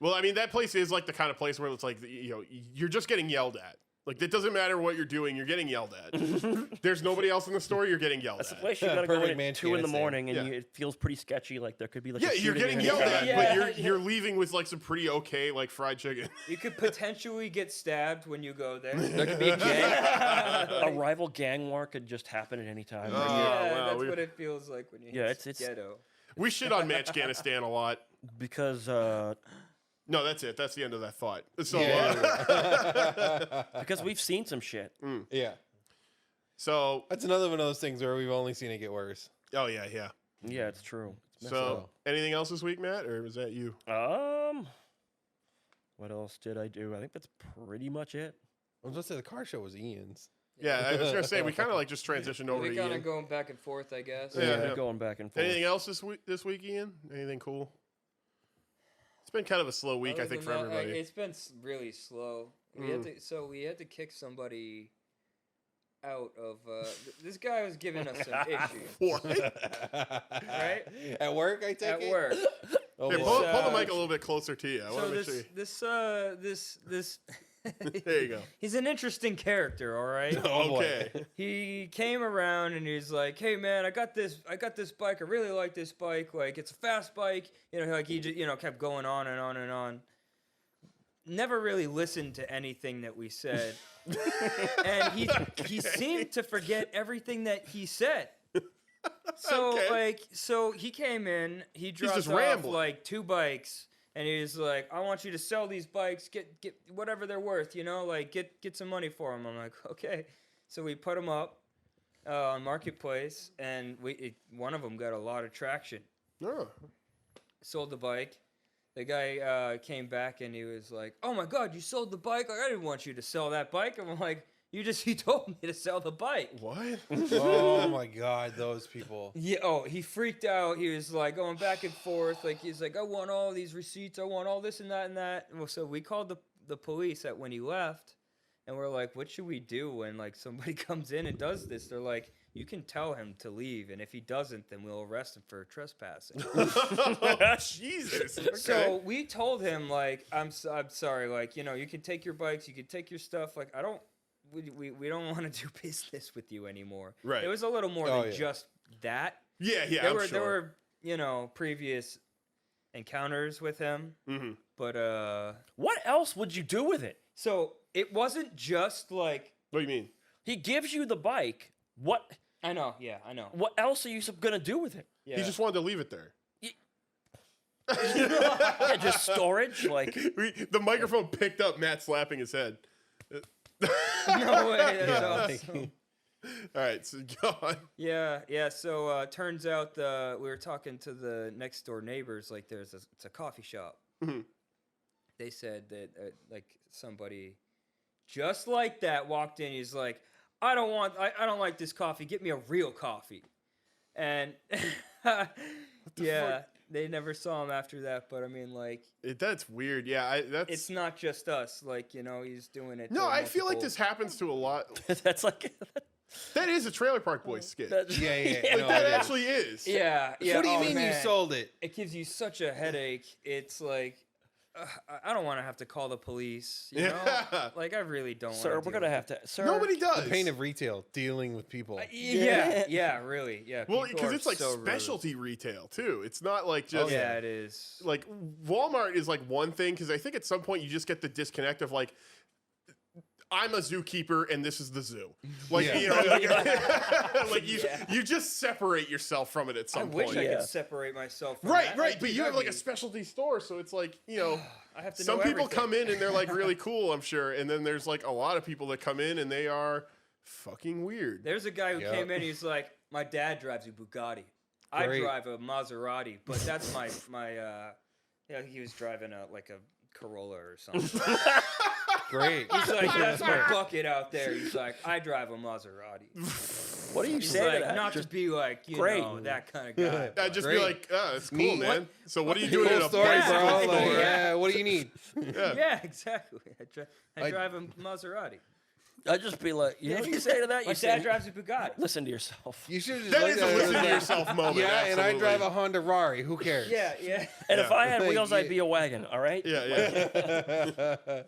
Well, I mean, that place is like the kind of place where it's like you're just getting yelled at. Like, it doesn't matter what you're doing, you're getting yelled at. There's nobody else in the store, you're getting yelled That's the at. place you gotta go Perfect in man at 2 in the Afghanistan. morning, and Yeah. it feels pretty sketchy. Like there could be like Yeah, a you're shooting getting at yelled any at, time. Yeah. but you're leaving with like some pretty okay like fried chicken. You could potentially get stabbed when you go there. There could be a gang, a rival gang war could just happen at any time. Oh, Yeah, wow, that's we- what it feels like when you Yeah, hit it's- ghetto. We shit on Afghanistan a lot. Because No, that's it. That's the end of that thought. So, because we've seen some shit. Yeah. so That's another one of those things where we've only seen it get worse. oh yeah, yeah. Yeah, it's true. It's So, anything else this week, Matt, or was that you? what else did I do? I think that's pretty much it. I was going to say the car show was Ian's. Yeah, I was gonna say we kind of like just transitioned over We to kind Ian. of going back and forth, I guess. Yeah. Going back and forth. Anything else this week? Ian? Anything cool? It's been kind of a slow week, I Other think, for than that, everybody. It's been really slow. We had to kick somebody out of. This guy was giving us some issues, What? right? At work, I take At it? work. Oh, Here, boy. pull the mic a little bit closer to you. I want So to make sure. this. There you go. He's an interesting character, all right. Oh, boy. Okay. He came around and he's like, "Hey man, I got this bike. I really like this bike. Like it's a fast bike." You know, like he just, kept going on and on and on. Never really listened to anything that we said. And he seemed to forget everything that he said. So Okay. so he came in, he dropped just off rambling. like 2 bikes. And he was like, "I want you to sell these bikes, get whatever they're worth, like get some money for them." I'm like, "Okay." So we put them up on Marketplace, and one of them got a lot of traction. Oh. Sold the bike. The guy came back and he was like, "Oh my God, you sold the bike? Like, I didn't want you to sell that bike." I'm like, he told me to sell the bike." What? Oh, my God, those people. Yeah. Oh, he freaked out. He was like going back and forth. Like he's like, "I want all these receipts. I want all this and that and that." Well, so we called the police when he left, and we're like, "What should we do when like somebody comes in and does this?" They're like, "You can tell him to leave, and if he doesn't, then we'll arrest him for trespassing." Jesus. Okay. So we told him like, I'm sorry. Like you can take your bikes, you can take your stuff. Like I don't. We don't want to do business with you anymore. Right. It was a little more Oh, than yeah. just that. yeah, There I'm were sure. previous encounters with him, Mhm. but What else would you do with it? so it wasn't just like What do you mean? He gives you the bike. What I know, yeah, I know. What else are you gonna do with it? Yeah. He just wanted to leave it there. Yeah, just storage. Like The microphone picked up Matt slapping his head. No way, that's Yeah, awesome. All right, so go on. Yeah. So turns out we were talking to the next door neighbors. Like, it's a coffee shop. Mhm. They said that like somebody just like that walked in. He's like, I don't like this coffee. Get me a real coffee. And yeah, they never saw him after that. But I mean, like, That's weird. Yeah, that's. it's not just us. Like, he's doing it. No, to I feel like multiple- this happens to a lot. that's like That is a Trailer Park Boys skit. that's, Yeah. Like, No, that it is. actually is. Yeah. What do you oh, mean you man. sold it? It gives you such a headache. It's like I don't want to have to call the police. You know, Yeah. like I really don't. Sir, wanna we're deal gonna with have to. Sir, Nobody does. The pain of retail, dealing with people. Yeah, really. Yeah. Well, people because are it's like so rude. specialty retail too. It's not like just Yeah, it is. like Walmart is like one thing because I think at some point you just get the disconnect of like I'm a zookeeper and this is the zoo. Like Yeah. like you just separate yourself from it at I some wish point. I Yeah. could separate myself. From Right, that. right. Like, But you have like a specialty store, so it's like I have to some know people everything. come in and they're like really cool, I'm sure, and then there's like a lot of people that come in and they are fucking weird. There's a guy who Yep. came in. He's like, my dad drives a Bugatti. I Great. drive a Maserati, but that's my yeah. He was driving a Corolla or something. Great. He's like, that's my bucket out there. He's like, I drive a Maserati. what do you He's say like, to that? not Just to be like, great. that kind of guy. I'd but- just Great. be like, oh, that's cool, Me? man. So what are you doing Cool in a story, bicycle bro. store? Like, yeah, what do you need? Yeah. Yeah, exactly. I I- drive a Maserati. I'd just be like, you know what you say to that? My You say, dad drives a Bugatti. listen to yourself. You should just That look is at a it listen as to like, yourself moment. Yeah, and I absolutely. drive a Honda Rari. Who cares? Yeah. And if I had Like, wheels, yeah. I'd be a wagon. All right. Yeah, yeah.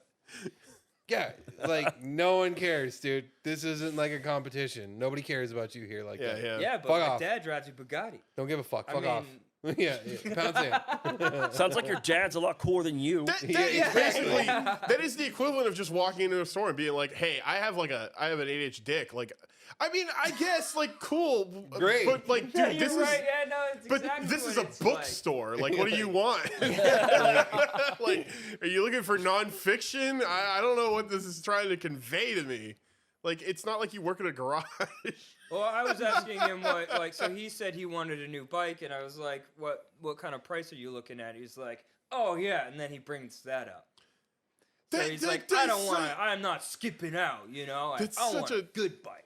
Yeah, like no one cares, dude. This isn't like a competition. Nobody cares about you here like that. Yeah, but Fuck my off. dad drives a Bugatti. Don't give a fuck. I Fuck off. mean- yeah, pound sand. Sounds like your dad's a lot cooler than you. That Yeah, is basically that is the equivalent of just walking into a store and being like, "Hey, I have an 8-inch dick." Like, I mean, I guess like cool, Great. but like, dude, Yeah, you're this right. is. Yeah, no, it's But exactly this what is a it's like. bookstore. Like, what do you want? Like, are you looking for nonfiction? I don't know what this is trying to convey to me. Like, it's not like you work in a garage. Well, I was asking him what, like, so he said he wanted a new bike, and I was like, what kind of price are you looking at? He's like, oh yeah, and then he brings that up. So he's like, I don't want, I'm not skipping out, you know. That's I want such a a- good bike.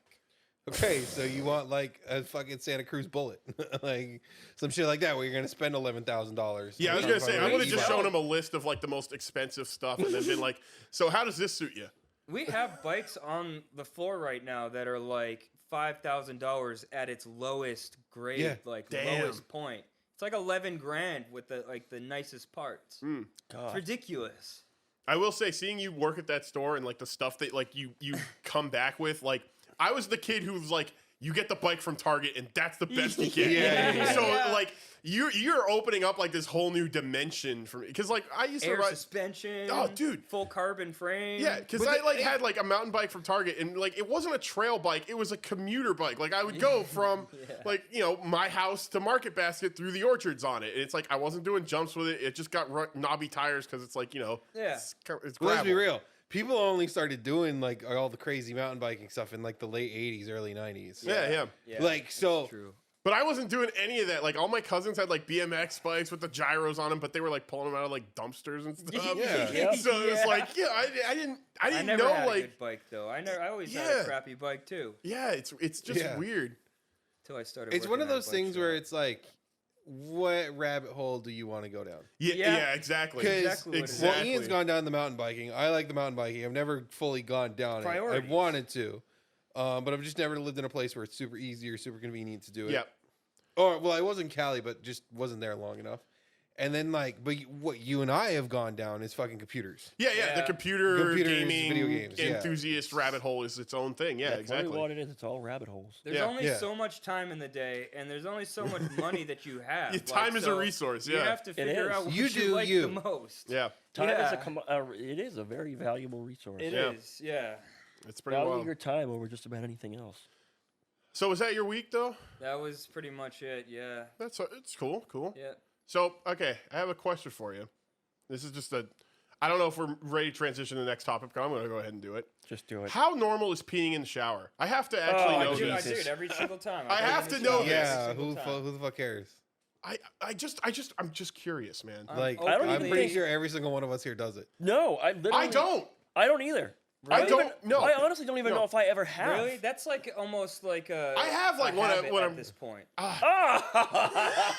Okay, so you want like a fucking Santa Cruz Bullet, like some shit like that, where you're gonna spend $11,000. Yeah, I was gonna say I would have just Well- shown him a list of like the most expensive stuff and then been like, "So how does this suit you?" We have bikes on the floor right now that are like $5,000 at its lowest grade, Yeah. like Damn. lowest point. It's like 11 grand with the nicest parts. Mm. It's ridiculous. I will say, seeing you work at that store and like the stuff that like you come back with, like I was the kid who's like, you get the bike from Target and that's the best you get. Yeah. So Yeah. like you're opening up like this whole new dimension for me because like I used to Air ride. suspension. Oh, dude. Full carbon frame. Yeah, because I like had like a mountain bike from Target, and like it wasn't a trail bike; it was a commuter bike. Like I would go from like my house to Market Basket through the orchards on it. And it's like I wasn't doing jumps with it; it just got knobby tires because it's like Yeah. it's Well, let's gravel. be real. People only started doing like all the crazy mountain biking stuff in like the late '80s, early '90s. Yeah. Like so. True. But I wasn't doing any of that. Like all my cousins had like BMX bikes with the gyros on them, but they were like pulling them out of like dumpsters and stuff. Yeah. So it was like, I didn't I never know had a like, good bike though. I always had Yeah. a crappy bike too. yeah, it's just Yeah. weird. Till I started. It's one working of at a those bike things where shop. it's like, what rabbit hole do you want to go down? Yeah, Yeah. exactly. 'Cause- Exactly what it is. Exactly. Well, Ian's gone down the mountain biking. I like the mountain biking. I've never fully gone down it. I've Priorities. wanted to, but I've just never lived in a place where it's super easy or super convenient to do it. Yeah. Or well, I was in Cali, but just wasn't there long enough. And then what you and I have gone down is fucking computers. Yeah, the Yeah. computer Computers, gaming video games, yeah. enthusiast rabbit hole is its own thing. Yeah, That's exactly. really what it is. It's all rabbit holes. There's Yeah. only Yeah. so much time in the day, and there's only so much money that you have. Yeah, time is a so resource, You yeah. have to figure is. out what You you, do like you. the most. Yeah, Time Yeah. it is a very valuable resource. It Yeah. is. Yeah. it's pretty Value wild. your time over just about anything else. So was that your week though? That was pretty much it. Yeah. It's cool. Yeah. So okay, I have a question for you. This is just I don't know if we're ready to transition to the next topic, but I'm going to go ahead and do it. Just do it. How normal is peeing in the shower? I have to actually Oh, know I do this. it every single time. I go have in to the know shower this. every Yeah, single time. who the fuck cares? I'm just curious, man. Like, I don't I'm even pretty think- sure every single one of us here does it. No, I literally. I don't. I don't either. I don't don't even- know. I honestly don't even No. know if I ever have. Really? That's like almost like a. I have, like, a when I- habit when at I'm- this point. Ah!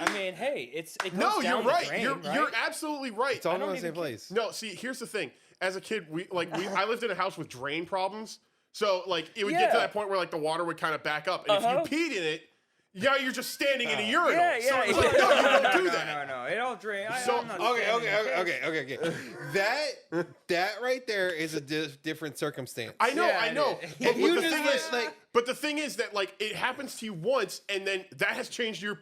I mean, hey, it goes No, down you're the right. drain, You're right? absolutely right. It's all in don't the same even place. No, see, here's the thing. As a kid, I lived in a house with drain problems. So like it would get to Yeah. that point where like the water would kind of back up, and Uh-huh. if you peed in it, yeah, you're just standing in a urinal. yeah, So yeah, it's yeah. like, no, you don't do no, that. no. It all drains. So- I'm not Okay, standing in okay. That right there is a different circumstance. I know, Yeah, I know. it is. But, If you the just thing let, is, like- but the thing is that like it happens to you once, and then that has changed your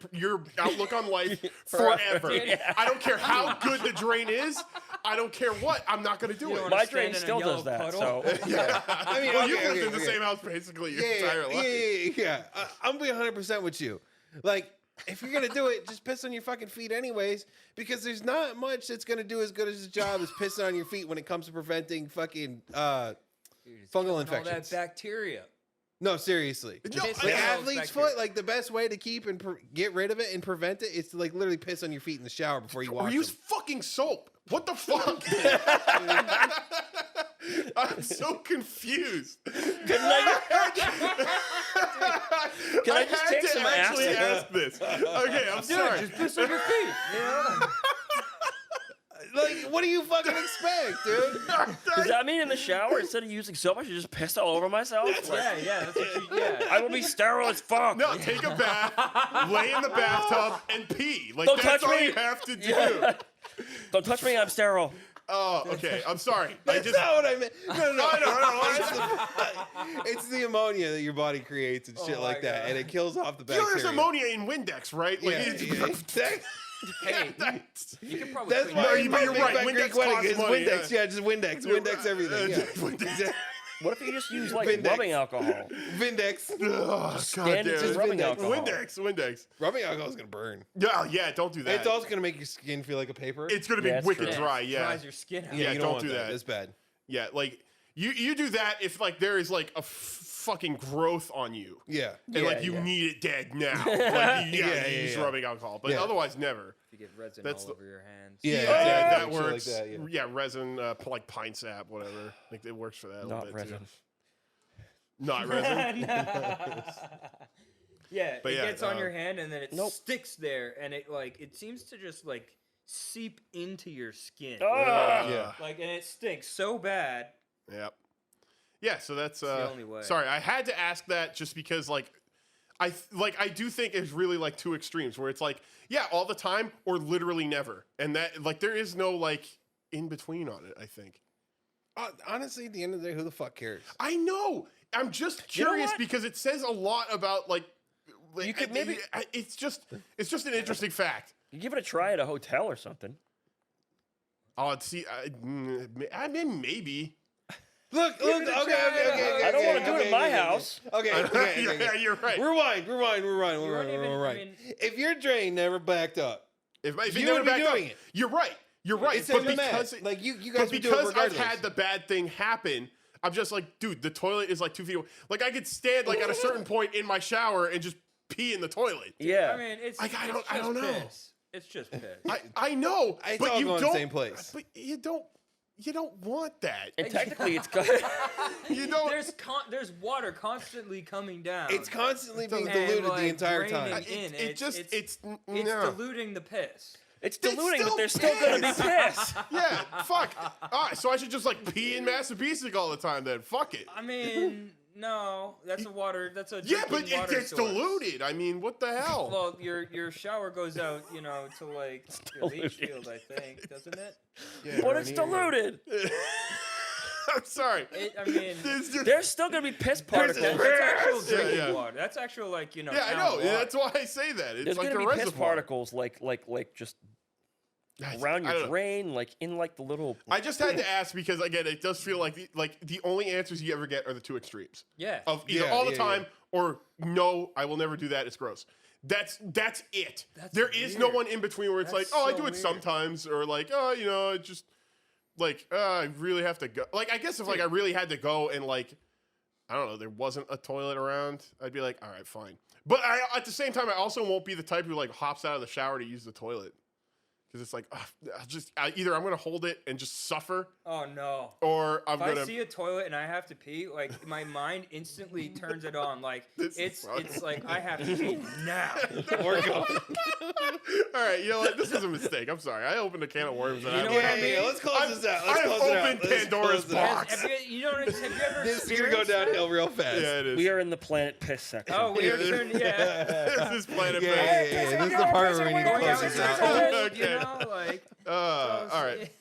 outlook on life forever. Yeah. I don't care how good the drain is. I don't care what. I'm not going to do You it. don't My stand drain in a still yellow does that. puddle. So I mean, Well, okay, you've lived okay, in the okay. same house basically your Yeah, entire life. yeah. I'm being 100% with you. Like, if you're gonna do it, just piss on your fucking feet anyways, because there's not much that's gonna do as good as the job as pissing on your feet when it comes to preventing fucking fungal All that infections. bacteria. No, seriously. No, Piss The on those athlete's bacteria. foot, like the best way to keep and get rid of it and prevent it is to like literally piss on your feet in the shower before you Or wash use them. fucking soap. What the fuck? I'm so confused. can I just take some actually acid? ask this? Okay, I'm sorry. Just piss on your feet. You know? Like, what do you fucking expect, dude? Does that mean in the shower instead of using soap, I should just piss all over myself? Like, Yeah, that's what you. Yeah. I will be sterile as fuck. No, take a bath, lay in the bathtub, and pee. Like Don't that's touch all me. you have to do. Yeah. Don't touch me. I'm sterile. Oh, okay. I'm sorry. That's not what I meant. No. I know. It's the ammonia that your body creates and shit Oh like my that, God. and it kills off the You know, bacteria. there's ammonia in Windex, right? Like, Yeah, it's- Hey, that's- you can probably That's clean why it. No, but you're Big right. Fat Windex Greek wedding costs is money, Windex. yeah. Yeah, just Windex everything. Yeah. Windex. What if you just use like Vindex. rubbing alcohol? Vindex. Oh, God Standard damn just it. rubbing Windex. alcohol. Windex. Rubbing alcohol is gonna burn. Yeah, don't do that. It's also gonna make your skin feel like a paper. It's gonna be Yeah, it's wicked true. dry. Yeah, Dries your skin out. Yeah, you don't want do that. That's bad. yeah. Like you do that if like there is like a fucking growth on you, Yeah. and like you need it dead now. Like, you use rubbing alcohol, but Yeah. otherwise never. You get resin That's all the- over your hands. Yeah, that shit like works. that, yeah. Resin, like pine sap, whatever. Like it works for that. a little Not bit resin. Too. Not resin. Yeah, But it yeah, gets on your hand and then it Nope. sticks there, and it seems to just like seep into your skin. Ah! Yeah. Like, and it stinks so bad. Yep. Yeah, so that's the only way. Sorry, I had to ask that just because like I do think it's really like two extremes where it's like, yeah, all the time or literally never. And that like there is no like in between on it, I think. Honestly, at the end of the day, who the fuck cares? I know. I'm just You know curious what? because it says a lot about like You could maybe- it's just an interesting fact. You give it a try at a hotel or something. Oh, see, I mean maybe. Look. Okay. I don't want to do it in my house. Okay. Yeah, you're right. Rewind. weren't even- I mean- If your drain never backed up, If You you never would be back up, doing it. you're right. You're right. it's But in the because mat. Like you guys but would do it because I've regardless. had the bad thing happen, I'm just like, dude, the toilet is like 2 feet away. Like I could stand like at a certain point in my shower and just pee in the toilet. Yeah. I mean, it's Like, I it's don't just know. piss. It's just piss. I know, It's but all you going don't. the same place. But you don't want that. and technically, it's got. You don't. There's water constantly coming down. It's constantly being And, diluted like, the entire draining time. in. It's It's no. diluting the piss. It's diluting, still but there's still gonna be piss. piss. Yeah, fuck. All right, so I should just like pee in Massapequa all the time then. Fuck it. I mean, no, that's a water. That's a Yeah, but drinking water it's source. diluted. I mean, what the hell? Well, your shower goes out, to like your leach diluted. field, I think, doesn't it? But it's diluted. I'm sorry. I mean, It's just- There's still gonna be piss particles. that's actual Yeah, drinking yeah. water. That's actual like yeah, I town know. water. That's why I say that. It's There's like gonna a be piss reservoir. particles like just around I your don't know. drain, like in like the little. I just had to ask because again, it does feel like the only answers you ever get are the two extremes Yeah. of either Yeah, all the yeah, time or no, I will never do that. It's gross. That's it. That's There is no weird. one in between where it's That's like, oh, I so do it weird. sometimes, or like, oh, it just like, I really have to go. Like, I guess if like I really had to go and like, I don't know, there wasn't a toilet around, I'd be like, all right, fine. But at the same time, I also won't be the type who like hops out of the shower to use the toilet. Because it's like, either I'm going to hold it and just suffer, Oh no. or I'm If going I to. see a toilet and I have to pee, like my mind instantly turns it on. Like This is it's funny. like I have to pee now. Or go. All right, you know what? This was a mistake. I'm sorry. I opened a can of worms. And You know I what I opened- mean? Let's close this out. Let's I've close it out. opened Let's Pandora's close it out. box. Have you ever This is gonna go experienced that? downhill real fast. Yeah, it is. We are in the planet piss section. Oh, we are turning. Yeah. This is Planet Yeah, Fitness. This is the part where we need to Oh, yeah, close it's this so out. old, you Okay. know, like. All right.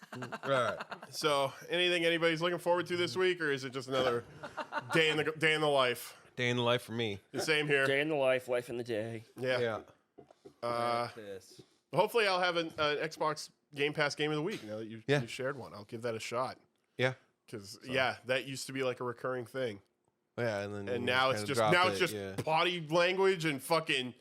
Right. So, anything anybody's looking forward to this week, or is it just another day in the life? Day in the life for me. The same here. Day in the life in the day. Yeah. Piss. Hopefully, I'll have an Xbox Game Pass Game of the Week now that you shared one. I'll give that a shot. Yeah. Because that used to be like a recurring thing, Yeah, and then and now it's just potty language and fucking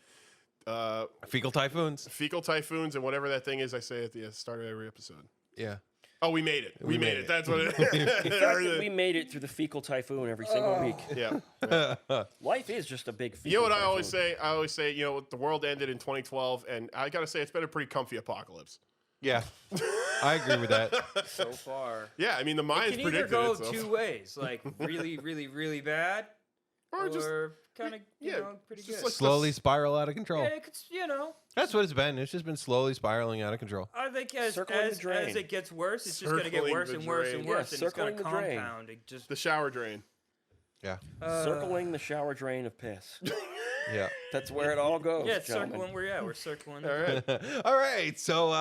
fecal typhoons. fecal typhoons and whatever that thing is I say at the start of every episode. Yeah. Oh, we made it. We made it. That's what it The fact that is. we made it through the fecal typhoon every single week. Yeah. Life is just a big fecal You know what I typhoon. always say? I always say, the world ended in 2012, and I gotta say, it's been a pretty comfy apocalypse. Yeah. I agree with that. So far. Yeah, I mean, the It Mayans can either predicted go it. So. two ways, like really, really, really bad, Or just kind of, pretty just good. like Slowly spiral out of control. Yeah, it could, That's what it's been. It's just been slowly spiraling out of control. I think as Circling the drain. it gets worse, it's just going to get Circling worse the and worse drain. and Yeah, worse, and it's going circling to the drain. compound. It just the shower drain. Yeah. Circling the shower drain of piss. Yeah. That's where it all goes. Yeah, it's gentlemen. circling. We're circling. All right. All right. So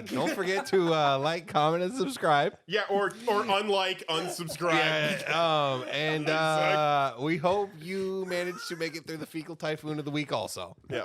don't forget to like, comment, and subscribe. Yeah, or unlike, unsubscribe. Yeah. And we hope you managed to make it through the Fecal Typhoon of the week also. Yeah.